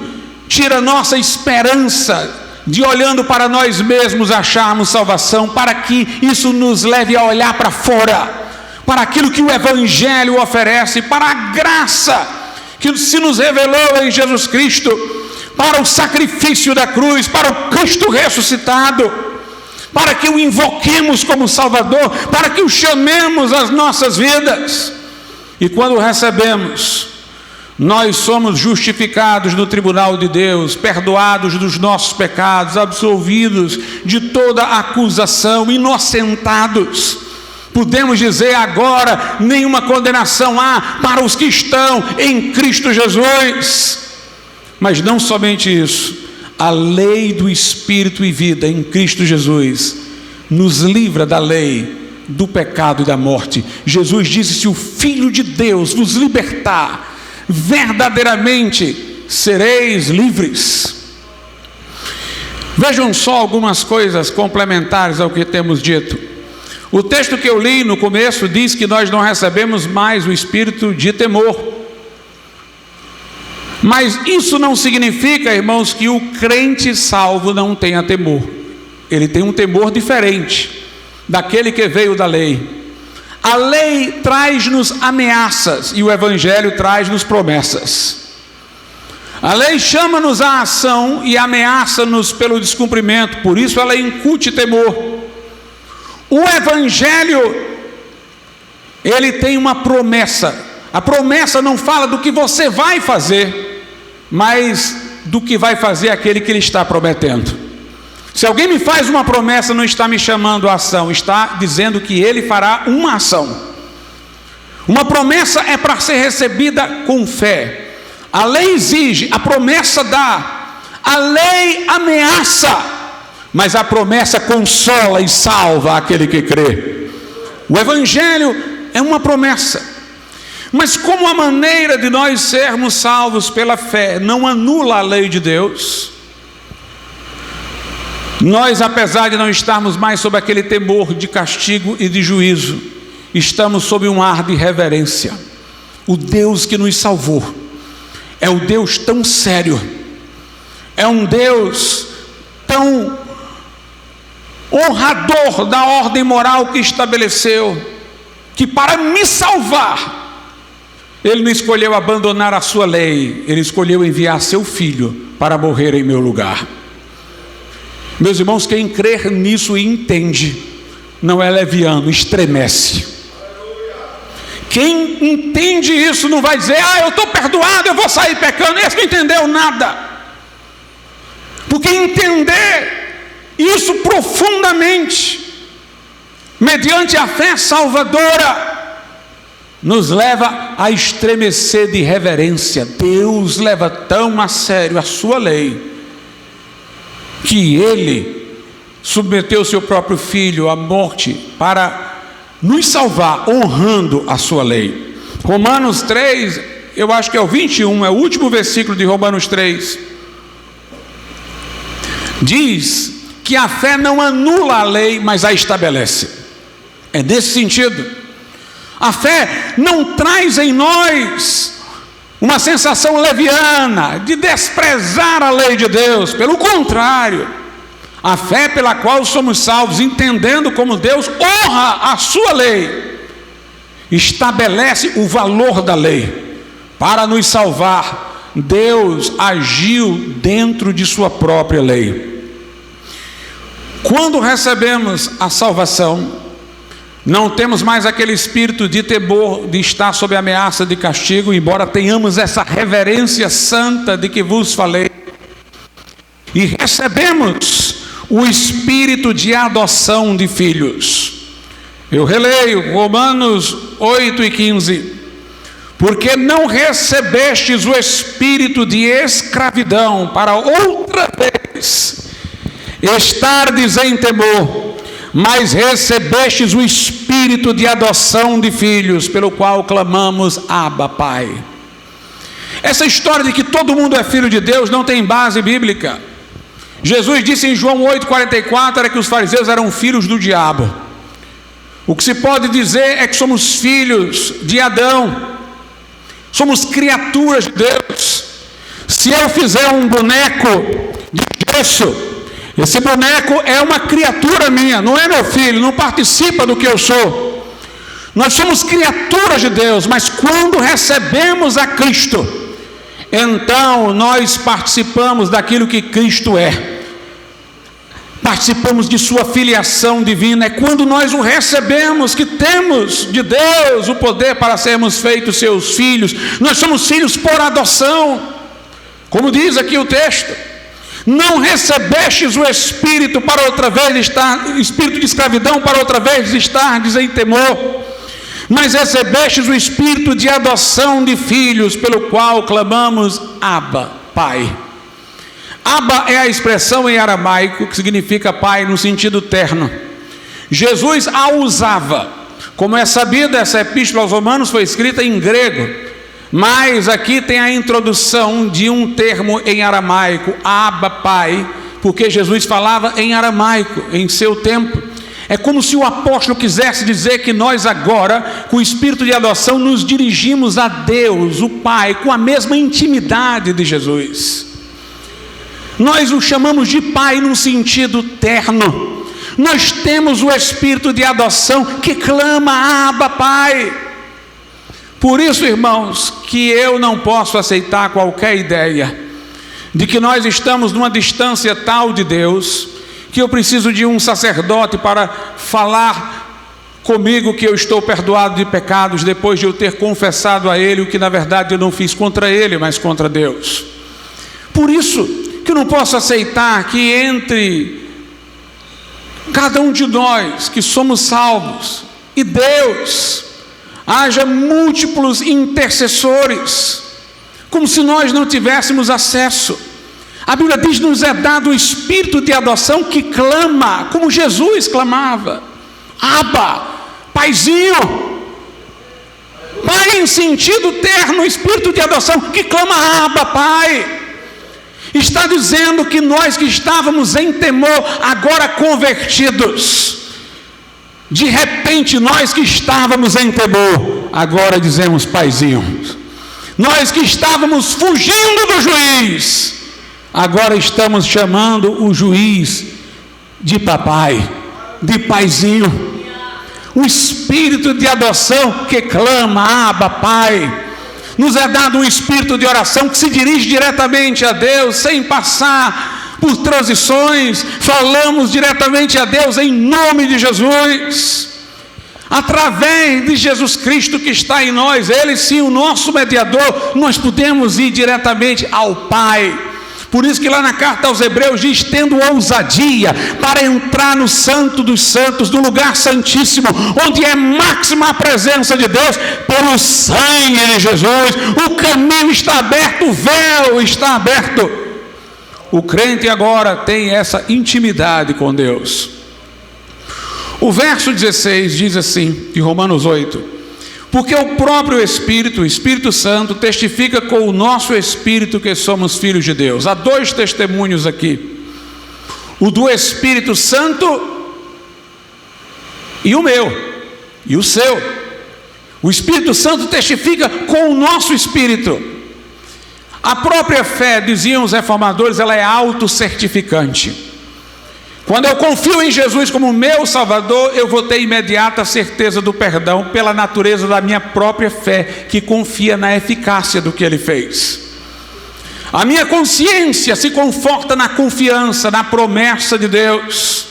tira nossa esperança de, olhando para nós mesmos, acharmos salvação, para que isso nos leve a olhar para fora, para aquilo que o Evangelho oferece, para a graça que se nos revelou em Jesus Cristo, para o sacrifício da cruz, para o Cristo ressuscitado, para que o invoquemos como Salvador, para que o chamemos às nossas vidas. E quando o recebemos, nós somos justificados no tribunal de Deus, perdoados dos nossos pecados, absolvidos de toda acusação, inocentados. Podemos dizer agora, nenhuma condenação há para os que estão em Cristo Jesus. Mas não somente isso, a lei do Espírito e vida em Cristo Jesus nos livra da lei, do pecado e da morte. Jesus disse: se o Filho de Deus vos libertar, verdadeiramente sereis livres. Vejam só algumas coisas complementares ao que temos dito. O texto que eu li no começo diz que nós não recebemos mais o espírito de temor. Mas isso não significa, irmãos, que o crente salvo não tenha temor. Ele tem um temor diferente daquele que veio da lei. A lei traz-nos ameaças e o Evangelho traz-nos promessas. A lei chama-nos à ação e ameaça-nos pelo descumprimento, por isso ela incute temor. O Evangelho, ele tem uma promessa. A promessa não fala do que você vai fazer, mas do que vai fazer aquele que ele está prometendo. Se alguém me faz uma promessa, não está me chamando à ação, está dizendo que ele fará uma ação. Uma promessa é para ser recebida com fé. A lei exige, a promessa dá, a lei ameaça, mas a promessa consola e salva aquele que crê. O Evangelho é uma promessa. Mas como a maneira de nós sermos salvos pela fé não anula a lei de Deus, nós, apesar de não estarmos mais sob aquele temor de castigo e de juízo, estamos sob um ar de reverência. O Deus que nos salvou é um Deus tão sério, é um Deus tão honrador da ordem moral que estabeleceu, que para me salvar, Ele não escolheu abandonar a sua lei, Ele escolheu enviar seu Filho para morrer em meu lugar. Meus irmãos, quem crer nisso e entende, não é leviano, estremece. Quem entende isso não vai dizer: eu estou perdoado, eu vou sair pecando. Esse não entendeu nada. Porque entender isso profundamente, mediante a fé salvadora, nos leva a estremecer de reverência. Deus leva tão a sério a sua lei, que Ele submeteu o seu próprio Filho à morte para nos salvar, honrando a sua lei. Romanos 3, eu acho que é o 21, é o último versículo de Romanos 3. Diz que a fé não anula a lei, mas a estabelece. É nesse sentido. A fé não traz em nós uma sensação leviana de desprezar a lei de Deus. Pelo contrário, A fé pela qual somos salvos, entendendo como Deus honra a sua lei, estabelece o valor da lei. Para nos salvar, Deus agiu dentro de sua própria lei. Quando recebemos a salvação, não temos mais aquele espírito de temor, de estar sob ameaça de castigo, embora tenhamos essa reverência santa de que vos falei. E recebemos o espírito de adoção de filhos. Eu releio Romanos 8:15. Porque não recebestes o espírito de escravidão para outra vez estardes em temor, mas recebestes o espírito de adoção de filhos, pelo qual clamamos, Abba, Pai. Essa história de que todo mundo é filho de Deus não tem base bíblica. Jesus disse em João 8,44 era que os fariseus eram filhos do diabo. O que se pode dizer é que somos filhos de Adão, somos criaturas de Deus. Se eu fizer um boneco de gesso, esse boneco é uma criatura minha, não é meu filho, não participa do que eu sou. Nós somos criaturas de Deus, mas quando recebemos a Cristo, então nós participamos daquilo que Cristo é. Participamos de sua filiação divina. É quando nós o recebemos que temos de Deus o poder para sermos feitos seus filhos. Nós somos filhos por adoção, como diz aqui o texto. Não recebestes o espírito para outra vez estar, espírito de escravidão para outra vez estardes em temor, mas recebestes o espírito de adoção de filhos, pelo qual clamamos, Abba, Pai. Abba é a expressão em aramaico que significa pai no sentido terno. Jesus a usava. Como é sabido, essa epístola aos Romanos foi escrita em grego, mas aqui tem a introdução de um termo em aramaico, Abba, Pai, porque Jesus falava em aramaico em seu tempo. É como se o apóstolo quisesse dizer que nós agora, com o espírito de adoção, nos dirigimos a Deus, o Pai, com a mesma intimidade de Jesus. Nós o chamamos de Pai num sentido terno. Nós temos o espírito de adoção que clama, Abba, Pai. Por isso, irmãos, que eu não posso aceitar qualquer ideia de que nós estamos numa distância tal de Deus, que eu preciso de um sacerdote para falar comigo que eu estou perdoado de pecados, depois de eu ter confessado a Ele o que na verdade eu não fiz contra Ele, mas contra Deus. Por isso que eu não posso aceitar que entre cada um de nós que somos salvos e Deus haja múltiplos intercessores, como se nós não tivéssemos acesso. A Bíblia diz: nos é dado o espírito de adoção que clama, como Jesus clamava, Abba, Paizinho. Pai em sentido terno, espírito de adoção que clama, Abba, Pai. Está dizendo que nós que estávamos em temor, agora convertidos, de repente nós que estávamos em temor, agora dizemos Paizinho. Nós que estávamos fugindo do juiz, agora estamos chamando o juiz de papai, de Paizinho. O espírito de adoção que clama, Abba, Pai. Nos é dado um espírito de oração que se dirige diretamente a Deus, sem passar por transições. Falamos diretamente a Deus em nome de Jesus, através de Jesus Cristo que está em nós. Ele sim, o nosso mediador, nós podemos ir diretamente ao Pai. Por isso que lá na carta aos Hebreus diz: tendo ousadia para entrar no Santo dos Santos, no lugar santíssimo, onde é máxima a presença de Deus, pelo sangue de Jesus. O caminho está aberto, o véu está aberto. O crente agora tem essa intimidade com Deus. O verso 16 diz assim, de Romanos 8: porque o próprio Espírito, o Espírito Santo, testifica com o nosso Espírito que somos filhos de Deus. Há dois testemunhos aqui: o do Espírito Santo e o meu, e o seu. O Espírito Santo testifica com o nosso Espírito. A própria fé, diziam os reformadores, ela é autocertificante. Quando eu confio em Jesus como meu Salvador, eu vou ter imediata certeza do perdão pela natureza da minha própria fé, que confia na eficácia do que Ele fez. A minha consciência se conforta na confiança, na promessa de Deus.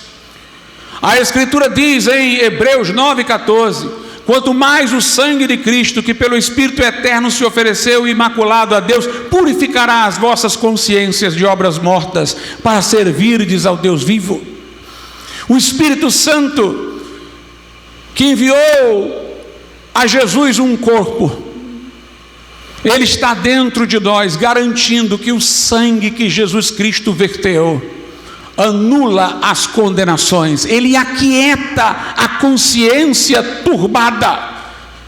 A Escritura diz em Hebreus 9,14: quanto mais o sangue de Cristo, que pelo Espírito eterno se ofereceu imaculado a Deus, purificará as vossas consciências de obras mortas, para servirdes ao Deus vivo. O Espírito Santo, que enviou a Jesus um corpo, Ele está dentro de nós, garantindo que o sangue que Jesus Cristo verteu anula as condenações. Ele aquieta a consciência turbada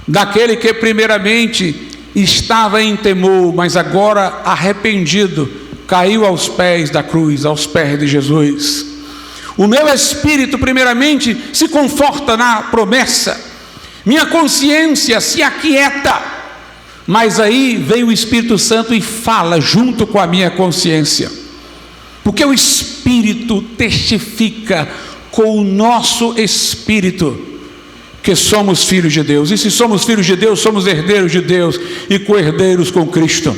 daquele que primeiramente estava em temor, mas agora arrependido, caiu aos pés da cruz, aos pés de Jesus. O meu espírito primeiramente se conforta na promessa, minha consciência se aquieta, mas aí vem o Espírito Santo e fala junto com a minha consciência, porque o Espírito testifica com o nosso espírito que somos filhos de Deus, e se somos filhos de Deus, somos herdeiros de Deus e co-herdeiros com Cristo.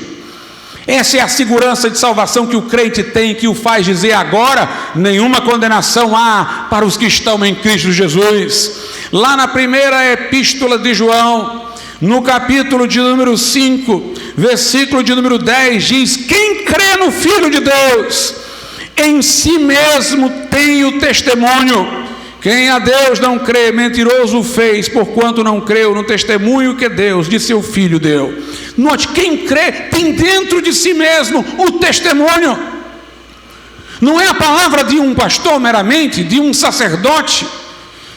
Essa é a segurança de salvação que o crente tem, que o faz dizer agora: nenhuma condenação há para os que estão em Cristo Jesus. Lá na primeira epístola de João, no capítulo de número 5, versículo de número 10, diz: quem crê no Filho de Deus, em si mesmo tem o testemunho. Quem a Deus não crê, mentiroso o fez, porquanto não creu no testemunho que Deus de seu Filho deu. Note, quem crê tem dentro de si mesmo o testemunho. Não é a palavra de um pastor meramente, de um sacerdote,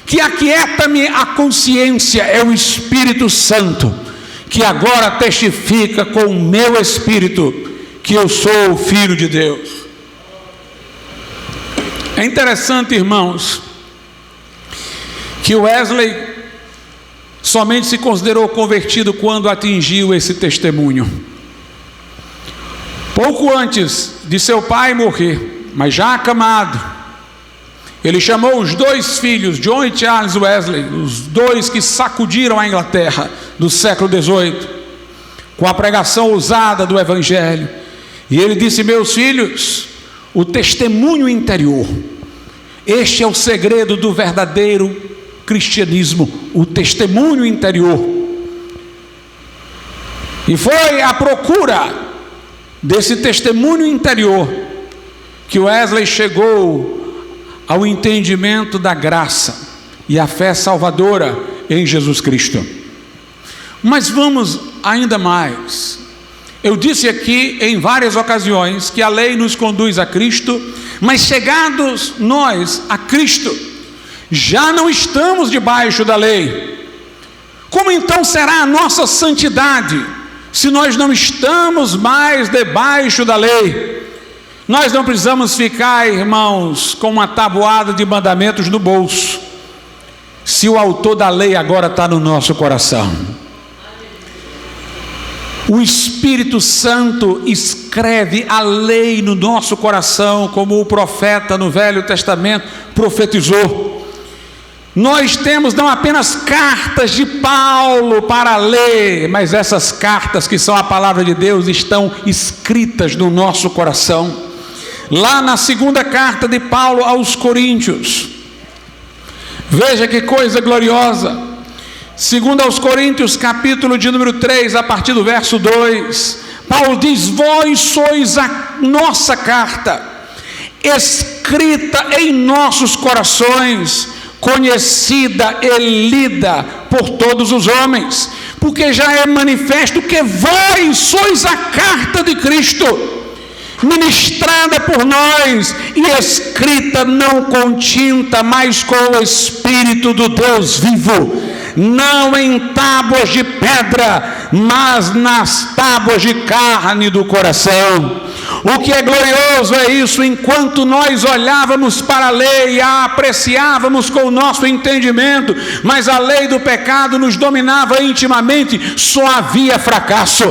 que aquieta-me a consciência, é o Espírito Santo, que agora testifica com o meu espírito que eu sou o Filho de Deus. É interessante, irmãos, que Wesley somente se considerou convertido quando atingiu esse testemunho. Pouco antes de seu pai morrer, mas já acamado, ele chamou os dois filhos, John e Charles Wesley, os dois que sacudiram a Inglaterra do século XVIII, com a pregação ousada do Evangelho, e ele disse: meus filhos, o testemunho interior, este é o segredo do verdadeiro cristianismo, o testemunho interior. E foi à procura desse testemunho interior que Wesley chegou ao entendimento da graça e a fé salvadora em Jesus Cristo. Mas vamos ainda mais. Eu disse aqui em várias ocasiões que a lei nos conduz a Cristo, mas chegados nós a Cristo, já não estamos debaixo da lei. Como então será a nossa santidade, se nós não estamos mais debaixo da lei? Nós não precisamos ficar, irmãos, com uma tabuada de mandamentos no bolso, se o autor da lei agora está no nosso coração. O Espírito Santo escreve a lei no nosso coração, como o profeta no Velho Testamento profetizou. Nós temos não apenas cartas de Paulo para ler, mas essas cartas, que são a palavra de Deus, estão escritas no nosso coração. Lá na segunda carta de Paulo aos Coríntios, veja que coisa gloriosa. Segundo aos Coríntios, capítulo de número 3, a partir do verso 2, Paulo diz: vós sois a nossa carta, escrita em nossos corações, conhecida e lida por todos os homens, porque já é manifesto que vós sois a carta de Cristo, ministrada por nós e escrita não com tinta, mas com o Espírito do Deus vivo, não em tábuas de pedra, mas nas tábuas de carne do coração. O que é glorioso é isso: enquanto nós olhávamos para a lei e a apreciávamos com o nosso entendimento, mas a lei do pecado nos dominava intimamente, só havia fracasso.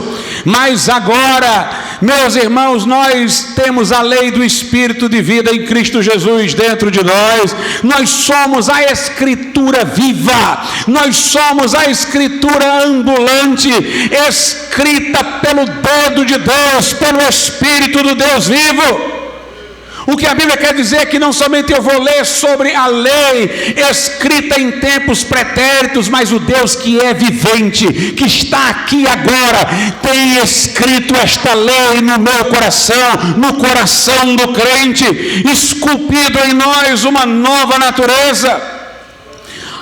Mas agora, meus irmãos, nós temos a lei do Espírito de vida em Cristo Jesus dentro de nós. Nós somos a Escritura viva, nós somos a Escritura ambulante, escrita pelo dedo de Deus, pelo Espírito do Deus vivo. O que a Bíblia quer dizer é que não somente eu vou ler sobre a lei escrita em tempos pretéritos, mas o Deus que é vivente, que está aqui agora, tem escrito esta lei no meu coração, no coração do crente, esculpido em nós uma nova natureza.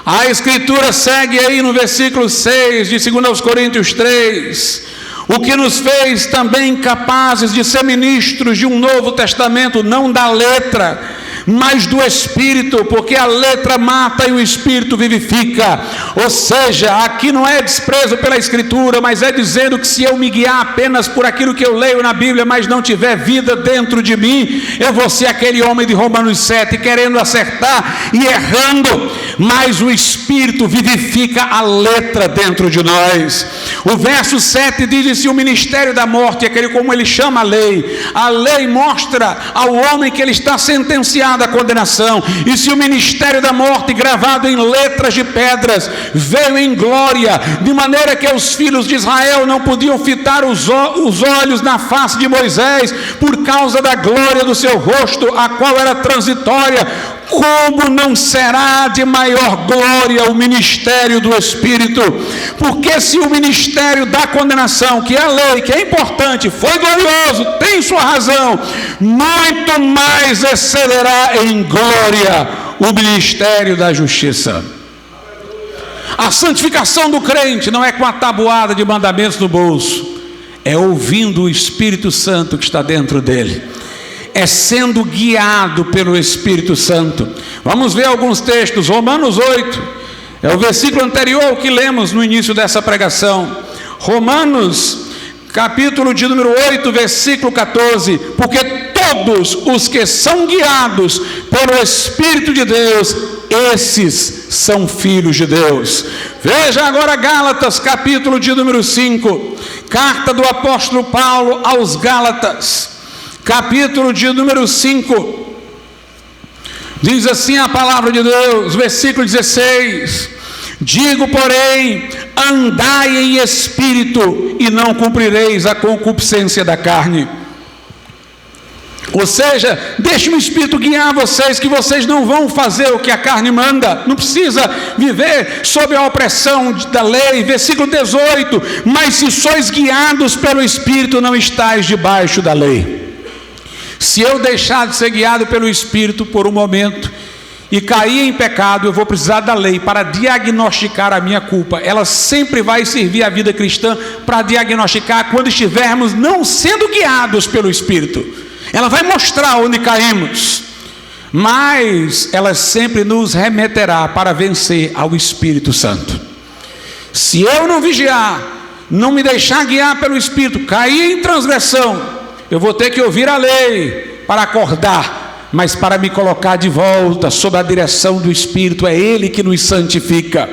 A Escritura segue aí no versículo 6 de 2 Coríntios 3. O que nos fez também capazes de ser ministros de um novo testamento, não da letra, mas do Espírito, porque a letra mata e o Espírito vivifica. Ou seja, aqui não é desprezo pela Escritura, mas é dizendo que se eu me guiar apenas por aquilo que eu leio na Bíblia, mas não tiver vida dentro de mim, eu vou ser aquele homem de Romanos 7, querendo acertar e errando. Mas o Espírito vivifica a letra dentro de nós. O verso 7 diz: se o ministério da morte, aquele como ele chama a lei mostra ao homem que ele está sentenciado à condenação. E se o ministério da morte, gravado em letras de pedras, veio em glória, de maneira que os filhos de Israel não podiam fitar os olhos na face de Moisés, por causa da glória do seu rosto, a qual era transitória, como não será de maior glória o ministério do Espírito? Porque se o ministério da condenação, que é a lei, que é importante, foi glorioso, tem sua razão, muito mais excederá em glória o ministério da justiça. A santificação do crente não é com a tabuada de mandamentos no bolso, é ouvindo o Espírito Santo que está dentro dele, é sendo guiado pelo Espírito Santo. Vamos ver alguns textos. Romanos 8, é o versículo anterior ao que lemos no início dessa pregação. Romanos, capítulo de número 8, versículo 14. Porque todos os que são guiados pelo Espírito de Deus, esses são filhos de Deus. Veja agora Gálatas, capítulo de número 5. Carta do apóstolo Paulo aos Gálatas, capítulo de número 5, diz assim a palavra de Deus, versículo 16: digo, porém, andai em espírito, e não cumprireis a concupiscência da carne. Ou seja, deixe o Espírito guiar vocês, que vocês não vão fazer o que a carne manda, não precisa viver sob a opressão da lei. Versículo 18: mas se sois guiados pelo Espírito, não estáis debaixo da lei. Se eu deixar de ser guiado pelo Espírito por um momento e cair em pecado, eu vou precisar da lei para diagnosticar a minha culpa. Ela sempre vai servir à vida cristã para diagnosticar quando estivermos não sendo guiados pelo Espírito. Ela vai mostrar onde caímos, mas ela sempre nos remeterá para vencer ao Espírito Santo. Se eu não vigiar, não me deixar guiar pelo Espírito, cair em transgressão, eu vou ter que ouvir a lei para acordar, mas para me colocar de volta sob a direção do Espírito. É Ele que nos santifica.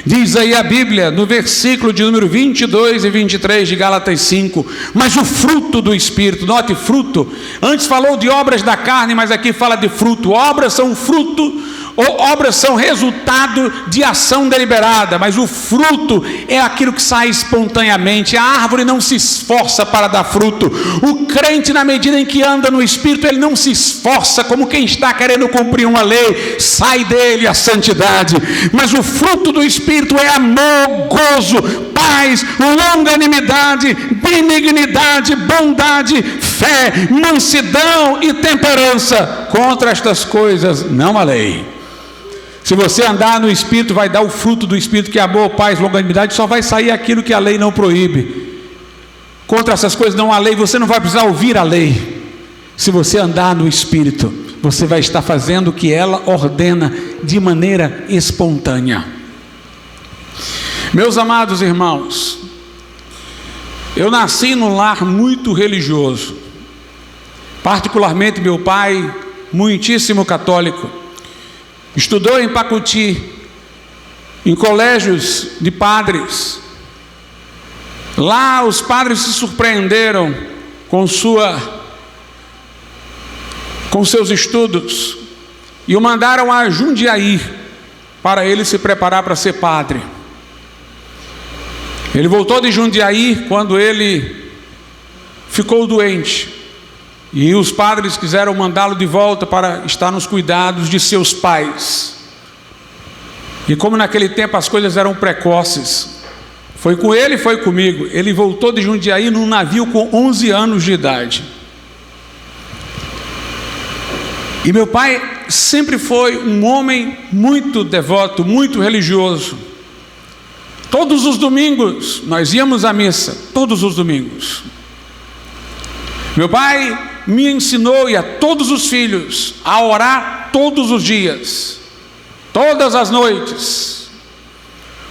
Diz aí a Bíblia, no versículo de número 22 e 23 de Gálatas 5, mas o fruto do Espírito, note fruto, antes falou de obras da carne, mas aqui fala de fruto. Obras são fruto, ou obras são resultado de ação deliberada, mas o fruto é aquilo que sai espontaneamente. A árvore não se esforça para dar fruto. O crente, na medida em que anda no Espírito, ele não se esforça como quem está querendo cumprir uma lei, sai dele a santidade. Mas o fruto do Espírito é amor, gozo, paz, longanimidade, benignidade, bondade, fé, mansidão e temperança. Contra estas coisas não há lei. Se você andar no Espírito, vai dar o fruto do Espírito, que é amor, paz, longanimidade. Só vai sair aquilo que a lei não proíbe. Contra essas coisas não há lei. Você não vai precisar ouvir a lei. Se você andar no Espírito, você vai estar fazendo o que ela ordena de maneira espontânea. Meus amados irmãos, eu nasci num lar muito religioso. particularmente meu pai, muitíssimo católico, estudou em Pacuti, em colégios de padres. Lá os padres se surpreenderam com seus estudos e o mandaram a Jundiaí para ele se preparar para ser padre. Ele voltou de Jundiaí quando ele ficou doente e os padres quiseram mandá-lo de volta para estar nos cuidados de seus pais. E como naquele tempo as coisas eram precoces, foi com ele e foi comigo. Ele voltou de Jundiaí num navio com 11 anos de idade. E meu pai sempre foi um homem muito devoto, muito religioso. Todos os domingos nós íamos à missa, todos os domingos. Meu pai me ensinou, e a todos os filhos, a orar todos os dias, todas as noites.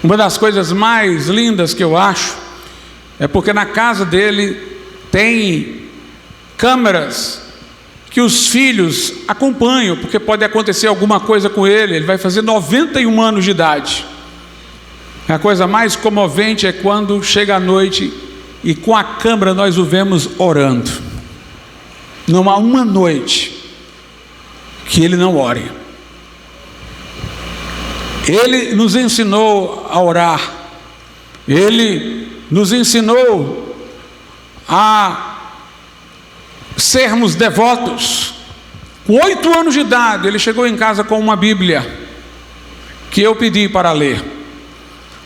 Uma das coisas mais lindas que eu acho é porque na casa dele tem câmeras que os filhos acompanham, porque pode acontecer alguma coisa com ele. Ele vai fazer 91 anos de idade. A coisa mais comovente é quando chega a noite e com a câmera nós o vemos orando. Não há uma noite que ele não ore. Ele nos ensinou a orar. Ele nos ensinou a sermos devotos. Com 8 anos de idade, ele chegou em casa com uma Bíblia que eu pedi para ler.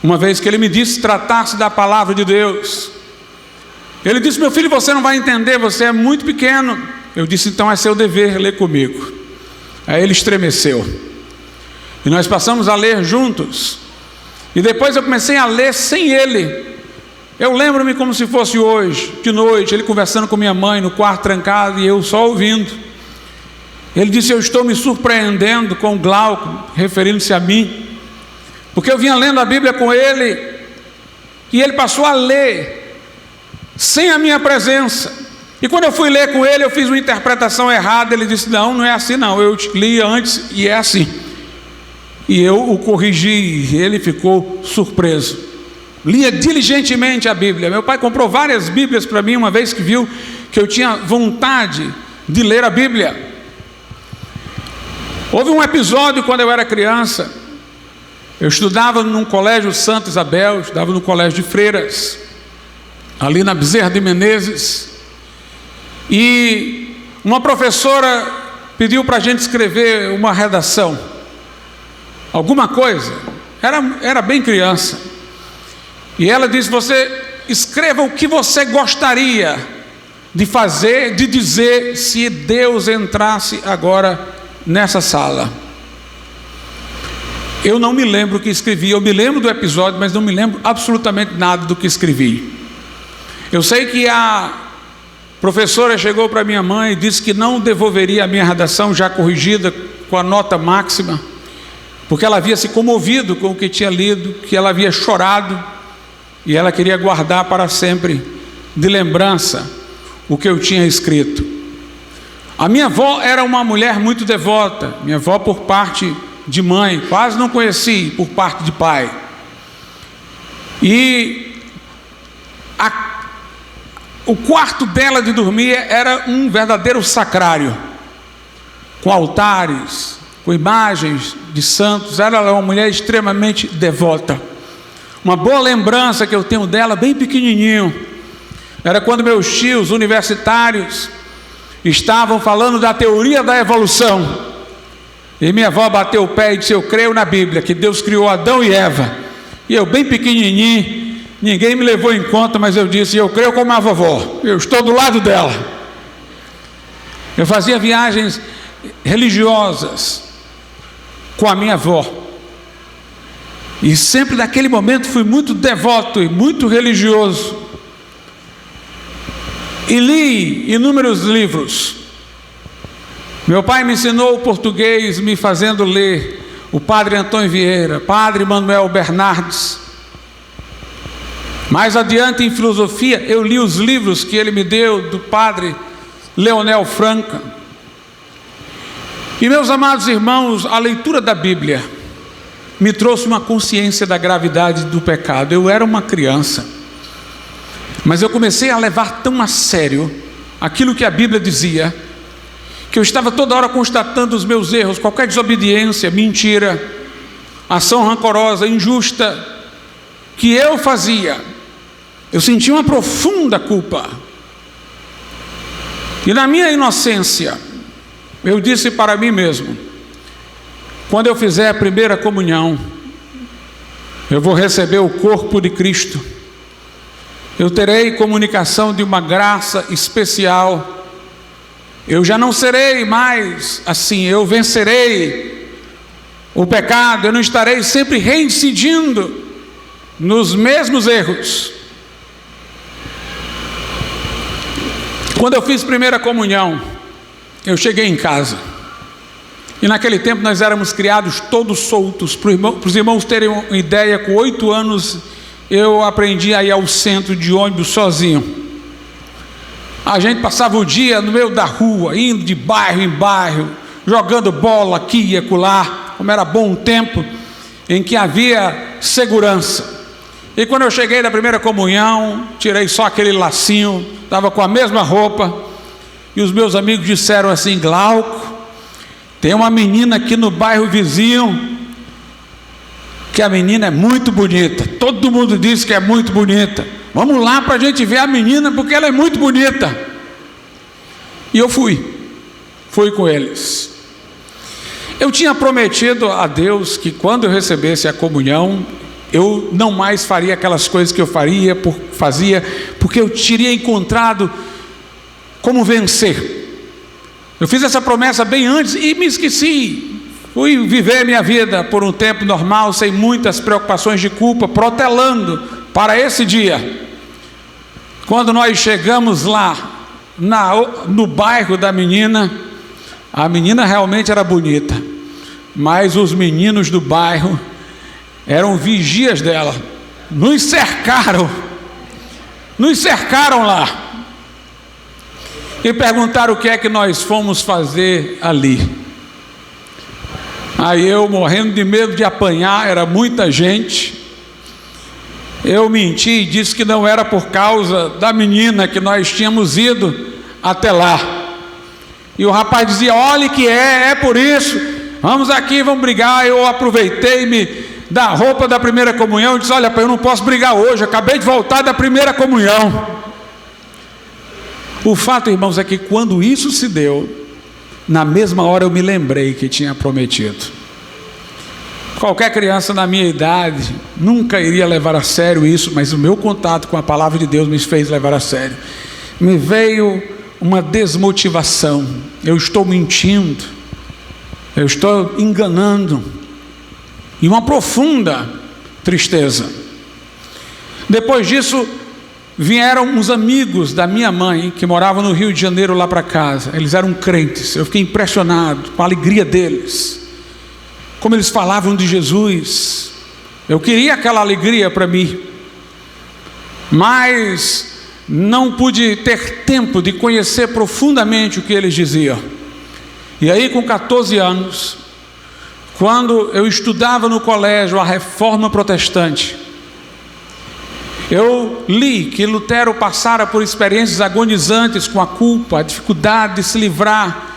Uma vez que ele me disse tratar-se da palavra de Deus. Ele disse: meu filho, você não vai entender, você é muito pequeno. Eu disse: então é seu dever ler comigo. Aí ele estremeceu. E nós passamos a ler juntos. E depois eu comecei a ler sem ele. Eu lembro-me como se fosse hoje, de noite, ele conversando com minha mãe no quarto trancado e eu só ouvindo. Ele disse: eu estou me surpreendendo com o Glauco, referindo-se a mim, porque eu vinha lendo a Bíblia com ele e ele passou a ler sem a minha presença. E quando eu fui ler com ele, eu fiz uma interpretação errada. Ele disse: não é assim não, eu li antes e é assim. E eu o corrigi e ele ficou surpreso. Lia diligentemente a Bíblia. Meu pai comprou várias Bíblias para mim, uma vez que viu que eu tinha vontade de ler a Bíblia. Houve um episódio quando eu era criança. Eu estudava num colégio Santa Isabel, estudava no colégio de freiras, ali na Bezerra de Menezes. E uma professora pediu para a gente escrever uma redação, alguma coisa. Era bem criança. E ela disse: você escreva o que você gostaria de fazer, de dizer, se Deus entrasse agora nessa sala. Eu não me lembro o que escrevi. Eu me lembro do episódio, mas não me lembro absolutamente nada do que escrevi. Eu sei que a professora chegou para minha mãe e disse que não devolveria a minha redação já corrigida com a nota máxima, porque ela havia se comovido com o que tinha lido, que ela havia chorado, e ela queria guardar para sempre, de lembrança, o que eu tinha escrito. A minha avó era uma mulher muito devota. Minha avó por parte de mãe, quase não conheci por parte de pai. E o quarto dela de dormir era um verdadeiro sacrário, com altares, com imagens de santos. Ela era uma mulher extremamente devota. Uma boa lembrança que eu tenho dela, bem pequenininho, era quando meus tios universitários estavam falando da teoria da evolução. E minha avó bateu o pé e disse: eu creio na Bíblia, que Deus criou Adão e Eva. E eu bem pequenininho, ninguém me levou em conta, mas eu disse: eu creio como a vovó, eu estou do lado dela. Eu fazia viagens religiosas com a minha avó. E sempre naquele momento fui muito devoto e muito religioso. E li inúmeros livros. Meu pai me ensinou o português, me fazendo ler o Padre Antônio Vieira, Padre Manuel Bernardes. Mais adiante em filosofia, eu li os livros que ele me deu do Padre Leonel Franca. E, meus amados irmãos, a leitura da Bíblia me trouxe uma consciência da gravidade do pecado. Eu era uma criança, mas eu comecei a levar tão a sério aquilo que a Bíblia dizia, que eu estava toda hora constatando os meus erros, qualquer desobediência, mentira, ação rancorosa, injusta, que eu fazia. Eu sentia uma profunda culpa. E na minha inocência, eu disse para mim mesmo: quando eu fizer a primeira comunhão, eu vou receber o corpo de Cristo, eu terei comunicação de uma graça especial, eu já não serei mais assim, eu vencerei o pecado, eu não estarei sempre reincidindo nos mesmos erros. Quando eu fiz primeira comunhão, eu cheguei em casa, e naquele tempo nós éramos criados todos soltos. Para os irmãos terem uma ideia, com 8 anos eu aprendi a ir ao centro de ônibus sozinho. A gente passava o dia no meio da rua, indo de bairro em bairro, jogando bola aqui e acolá, como era bom um tempo em que havia segurança. E quando eu cheguei da primeira comunhão, tirei só aquele lacinho, estava com a mesma roupa, e os meus amigos disseram assim: Glauco, tem uma menina aqui no bairro vizinho, que a menina é muito bonita, todo mundo diz que é muito bonita, vamos lá para a gente ver a menina, porque ela é muito bonita. E eu fui com eles. Eu tinha prometido a Deus que quando eu recebesse a comunhão, eu não mais faria aquelas coisas que eu fazia, porque eu teria encontrado como vencer. Eu fiz essa promessa bem antes e me esqueci. Fui viver minha vida por um tempo normal, sem muitas preocupações de culpa, protelando para esse dia. Quando nós chegamos lá, no bairro da menina, a menina realmente era bonita, mas os meninos do bairro eram vigias dela, nos cercaram lá, e perguntaram o que é que nós fomos fazer ali. Aí eu, morrendo de medo de apanhar, era muita gente, eu menti e disse que não era por causa da menina que nós tínhamos ido até lá. E o rapaz dizia: olha que é por isso, vamos aqui, vamos brigar. Eu aproveitei-me da roupa da primeira comunhão e disse: olha, eu não posso brigar hoje, eu acabei de voltar da primeira comunhão. O fato, irmãos, é que quando isso se deu, na mesma hora eu me lembrei que tinha prometido. Qualquer criança na minha idade nunca iria levar a sério isso, mas o meu contato com a palavra de Deus me fez levar a sério. Me veio uma desmotivação, eu estou mentindo, eu estou enganando, e uma profunda tristeza. Depois disso, vieram uns amigos da minha mãe, que moravam no Rio de Janeiro, lá para casa. Eles eram crentes. Eu fiquei impressionado com a alegria deles, como eles falavam de Jesus. Eu queria aquela alegria para mim, mas não pude ter tempo de conhecer profundamente o que eles diziam. E aí, com 14 anos, quando eu estudava no colégio a Reforma Protestante, eu li que Lutero passara por experiências agonizantes com a culpa, a dificuldade de se livrar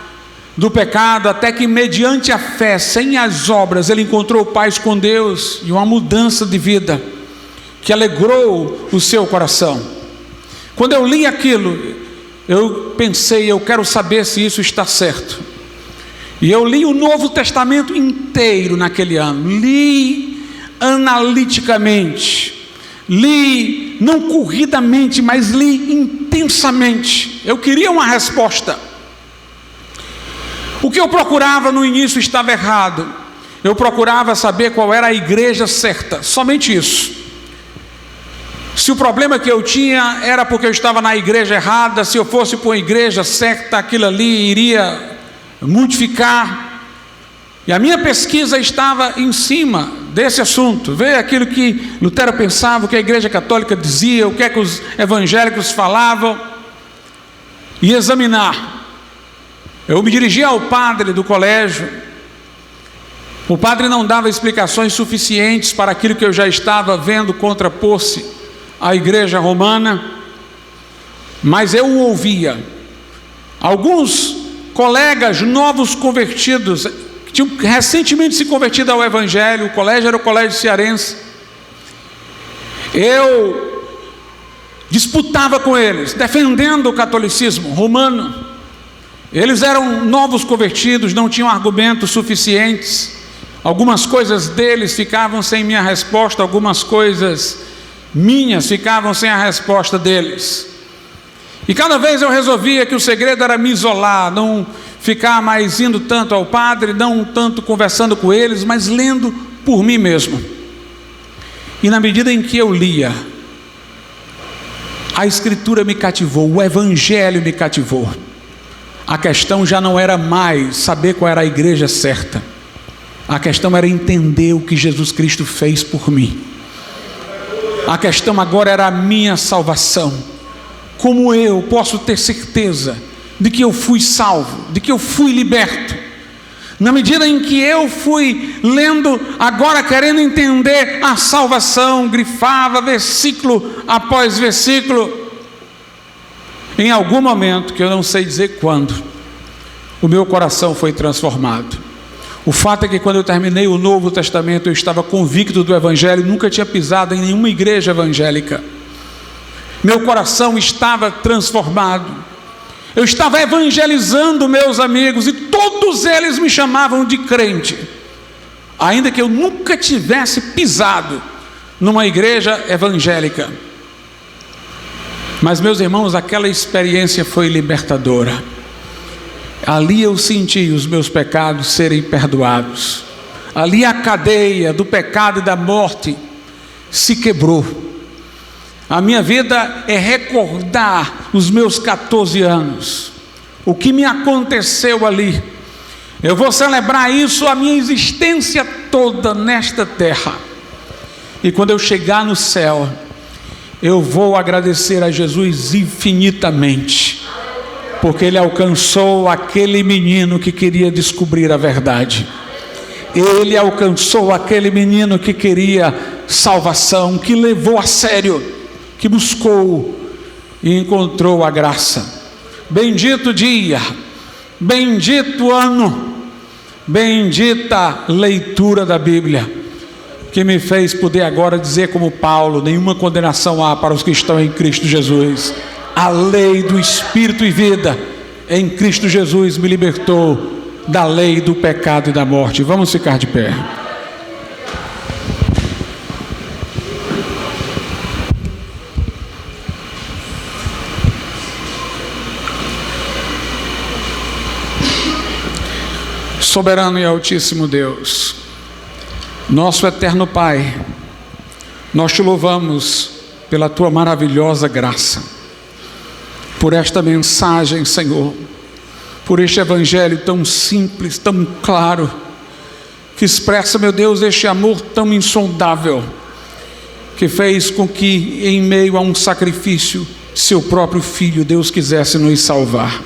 do pecado, até que mediante a fé, sem as obras, ele encontrou paz com Deus e uma mudança de vida que alegrou o seu coração. Quando eu li aquilo, eu pensei: eu quero saber se isso está certo. E eu li o Novo Testamento inteiro naquele ano, li analiticamente, li não corridamente, mas li intensamente. Eu queria uma resposta. O que eu procurava no início estava errado. Eu procurava saber qual era a igreja certa, somente isso. Se o problema que eu tinha era porque eu estava na igreja errada, se eu fosse para uma igreja certa, aquilo ali iria modificar. E a minha pesquisa estava em cima desse assunto, ver aquilo que Lutero pensava, o que a igreja católica dizia, o que é que os evangélicos falavam, e examinar. Eu me dirigi ao padre do colégio. O padre não dava explicações suficientes para aquilo que eu já estava vendo contrapor-se à igreja romana, mas eu o ouvia. Alguns colegas novos convertidos, que tinham recentemente se convertido ao Evangelho, o colégio era o colégio cearense, eu disputava com eles, defendendo o catolicismo romano. Eles eram novos convertidos, não tinham argumentos suficientes. Algumas coisas deles ficavam sem minha resposta, algumas coisas minhas ficavam sem a resposta deles. E cada vez eu resolvia que o segredo era me isolar, não ficar mais indo tanto ao padre, não tanto conversando com eles, mas lendo por mim mesmo. E na medida em que eu lia, a Escritura me cativou, o Evangelho me cativou. A questão já não era mais saber qual era a igreja certa. A questão era entender o que Jesus Cristo fez por mim. A questão agora era a minha salvação. Como eu posso ter certeza de que eu fui salvo, de que eu fui liberto? Na medida em que eu fui lendo, agora querendo entender a salvação, grifava versículo após versículo. Em algum momento, que eu não sei dizer quando, o meu coração foi transformado. O fato é que quando eu terminei o Novo Testamento, eu estava convicto do Evangelho, nunca tinha pisado em nenhuma igreja evangélica. Meu coração estava transformado. Eu estava evangelizando meus amigos e todos eles me chamavam de crente, ainda que eu nunca tivesse pisado numa igreja evangélica. Mas, meus irmãos, aquela experiência foi libertadora. Ali eu senti os meus pecados serem perdoados. Ali a cadeia do pecado e da morte se quebrou. A minha vida é recordar os meus 14 anos, o que me aconteceu ali. Eu vou celebrar isso a minha existência toda nesta terra. E quando eu chegar no céu, eu vou agradecer a Jesus infinitamente, porque Ele alcançou aquele menino que queria descobrir a verdade. Ele alcançou aquele menino que queria salvação, que levou a sério, que buscou e encontrou a graça. Bendito dia, bendito ano, bendita leitura da Bíblia, que me fez poder agora dizer como Paulo: nenhuma condenação há para os que estão em Cristo Jesus. A lei do Espírito e vida em Cristo Jesus me libertou da lei do pecado e da morte. Vamos ficar de pé. Soberano e altíssimo Deus, nosso eterno Pai, nós te louvamos pela tua maravilhosa graça, por esta mensagem, Senhor, por este evangelho tão simples, tão claro, que expressa, meu Deus, este amor tão insondável, que fez com que, em meio a um sacrifício, seu próprio Filho, Deus, quisesse nos salvar.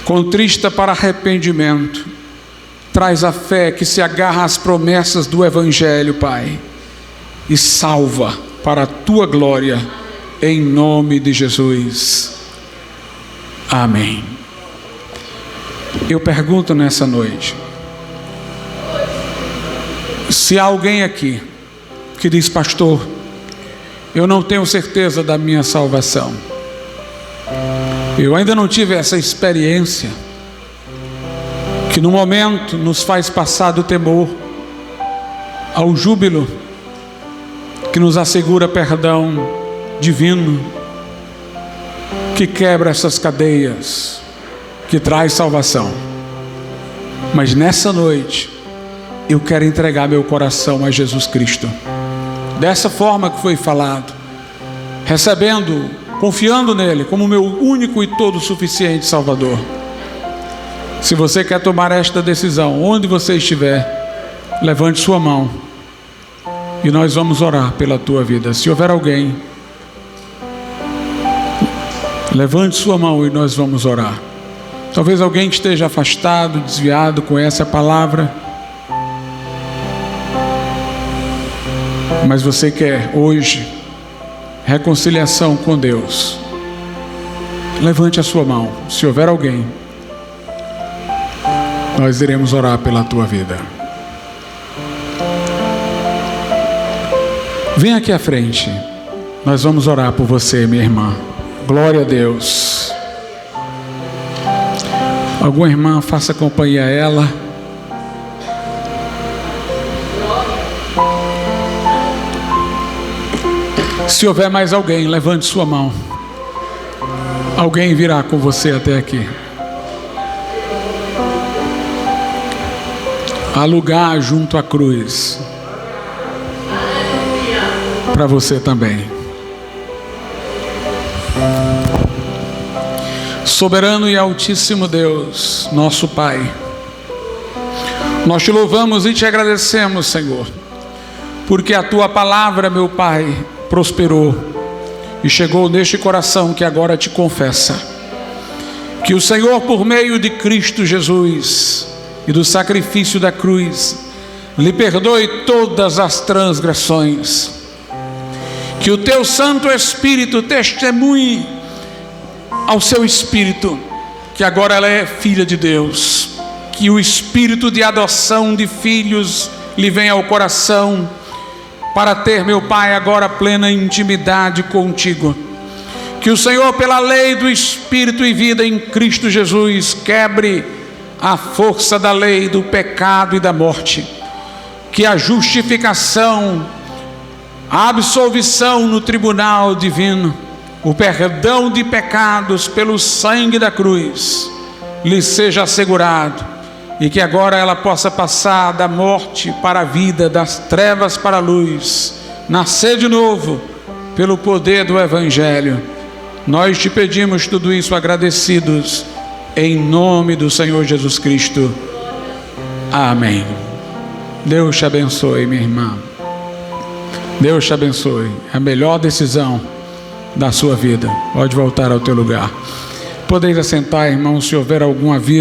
Contrista para arrependimento, traz a fé que se agarra às promessas do Evangelho, Pai, e salva para a tua glória, em nome de Jesus. Amém. Eu pergunto nessa noite, se há alguém aqui que diz: pastor, eu não tenho certeza da minha salvação, eu ainda não tive essa experiência que no momento nos faz passar do temor ao júbilo, que nos assegura perdão divino, que quebra essas cadeias, que traz salvação. Mas nessa noite eu quero entregar meu coração a Jesus Cristo, dessa forma que foi falado, recebendo, confiando nele como meu único e todo suficiente Salvador. Se você quer tomar esta decisão, onde você estiver, levante sua mão e nós vamos orar pela tua vida. Se houver alguém, levante sua mão e nós vamos orar. Talvez alguém que esteja afastado, desviado, conhece a palavra, mas você quer hoje reconciliação com Deus. Levante a sua mão. Se houver alguém, nós iremos orar pela tua vida. Vem aqui à frente. Nós vamos orar por você, minha irmã. Glória a Deus. Alguma irmã, faça companhia a ela. Se houver mais alguém, levante sua mão. Alguém virá com você até aqui. Há lugar junto à cruz para você também. Soberano e altíssimo Deus, nosso Pai, nós te louvamos e te agradecemos, Senhor, porque a tua palavra, meu Pai, prosperou e chegou neste coração que agora te confessa. Que o Senhor, por meio de Cristo Jesus e do sacrifício da cruz, lhe perdoe todas as transgressões. Que o teu Santo Espírito testemunhe ao seu espírito que agora ela é filha de Deus. Que o espírito de adoção de filhos lhe venha ao coração, para ter, meu Pai, agora plena intimidade contigo. Que o Senhor, pela lei do Espírito e vida em Cristo Jesus, quebre a força da lei do pecado e da morte. Que a justificação, a absolvição no tribunal divino, o perdão de pecados pelo sangue da cruz, lhe seja assegurado, e que agora ela possa passar da morte para a vida, das trevas para a luz, nascer de novo pelo poder do Evangelho. Nós te pedimos tudo isso agradecidos, em nome do Senhor Jesus Cristo. Amém. Deus te abençoe, minha irmã. Deus te abençoe. É a melhor decisão da sua vida. Pode voltar ao teu lugar. Podeis assentar, irmão, se houver algum aviso.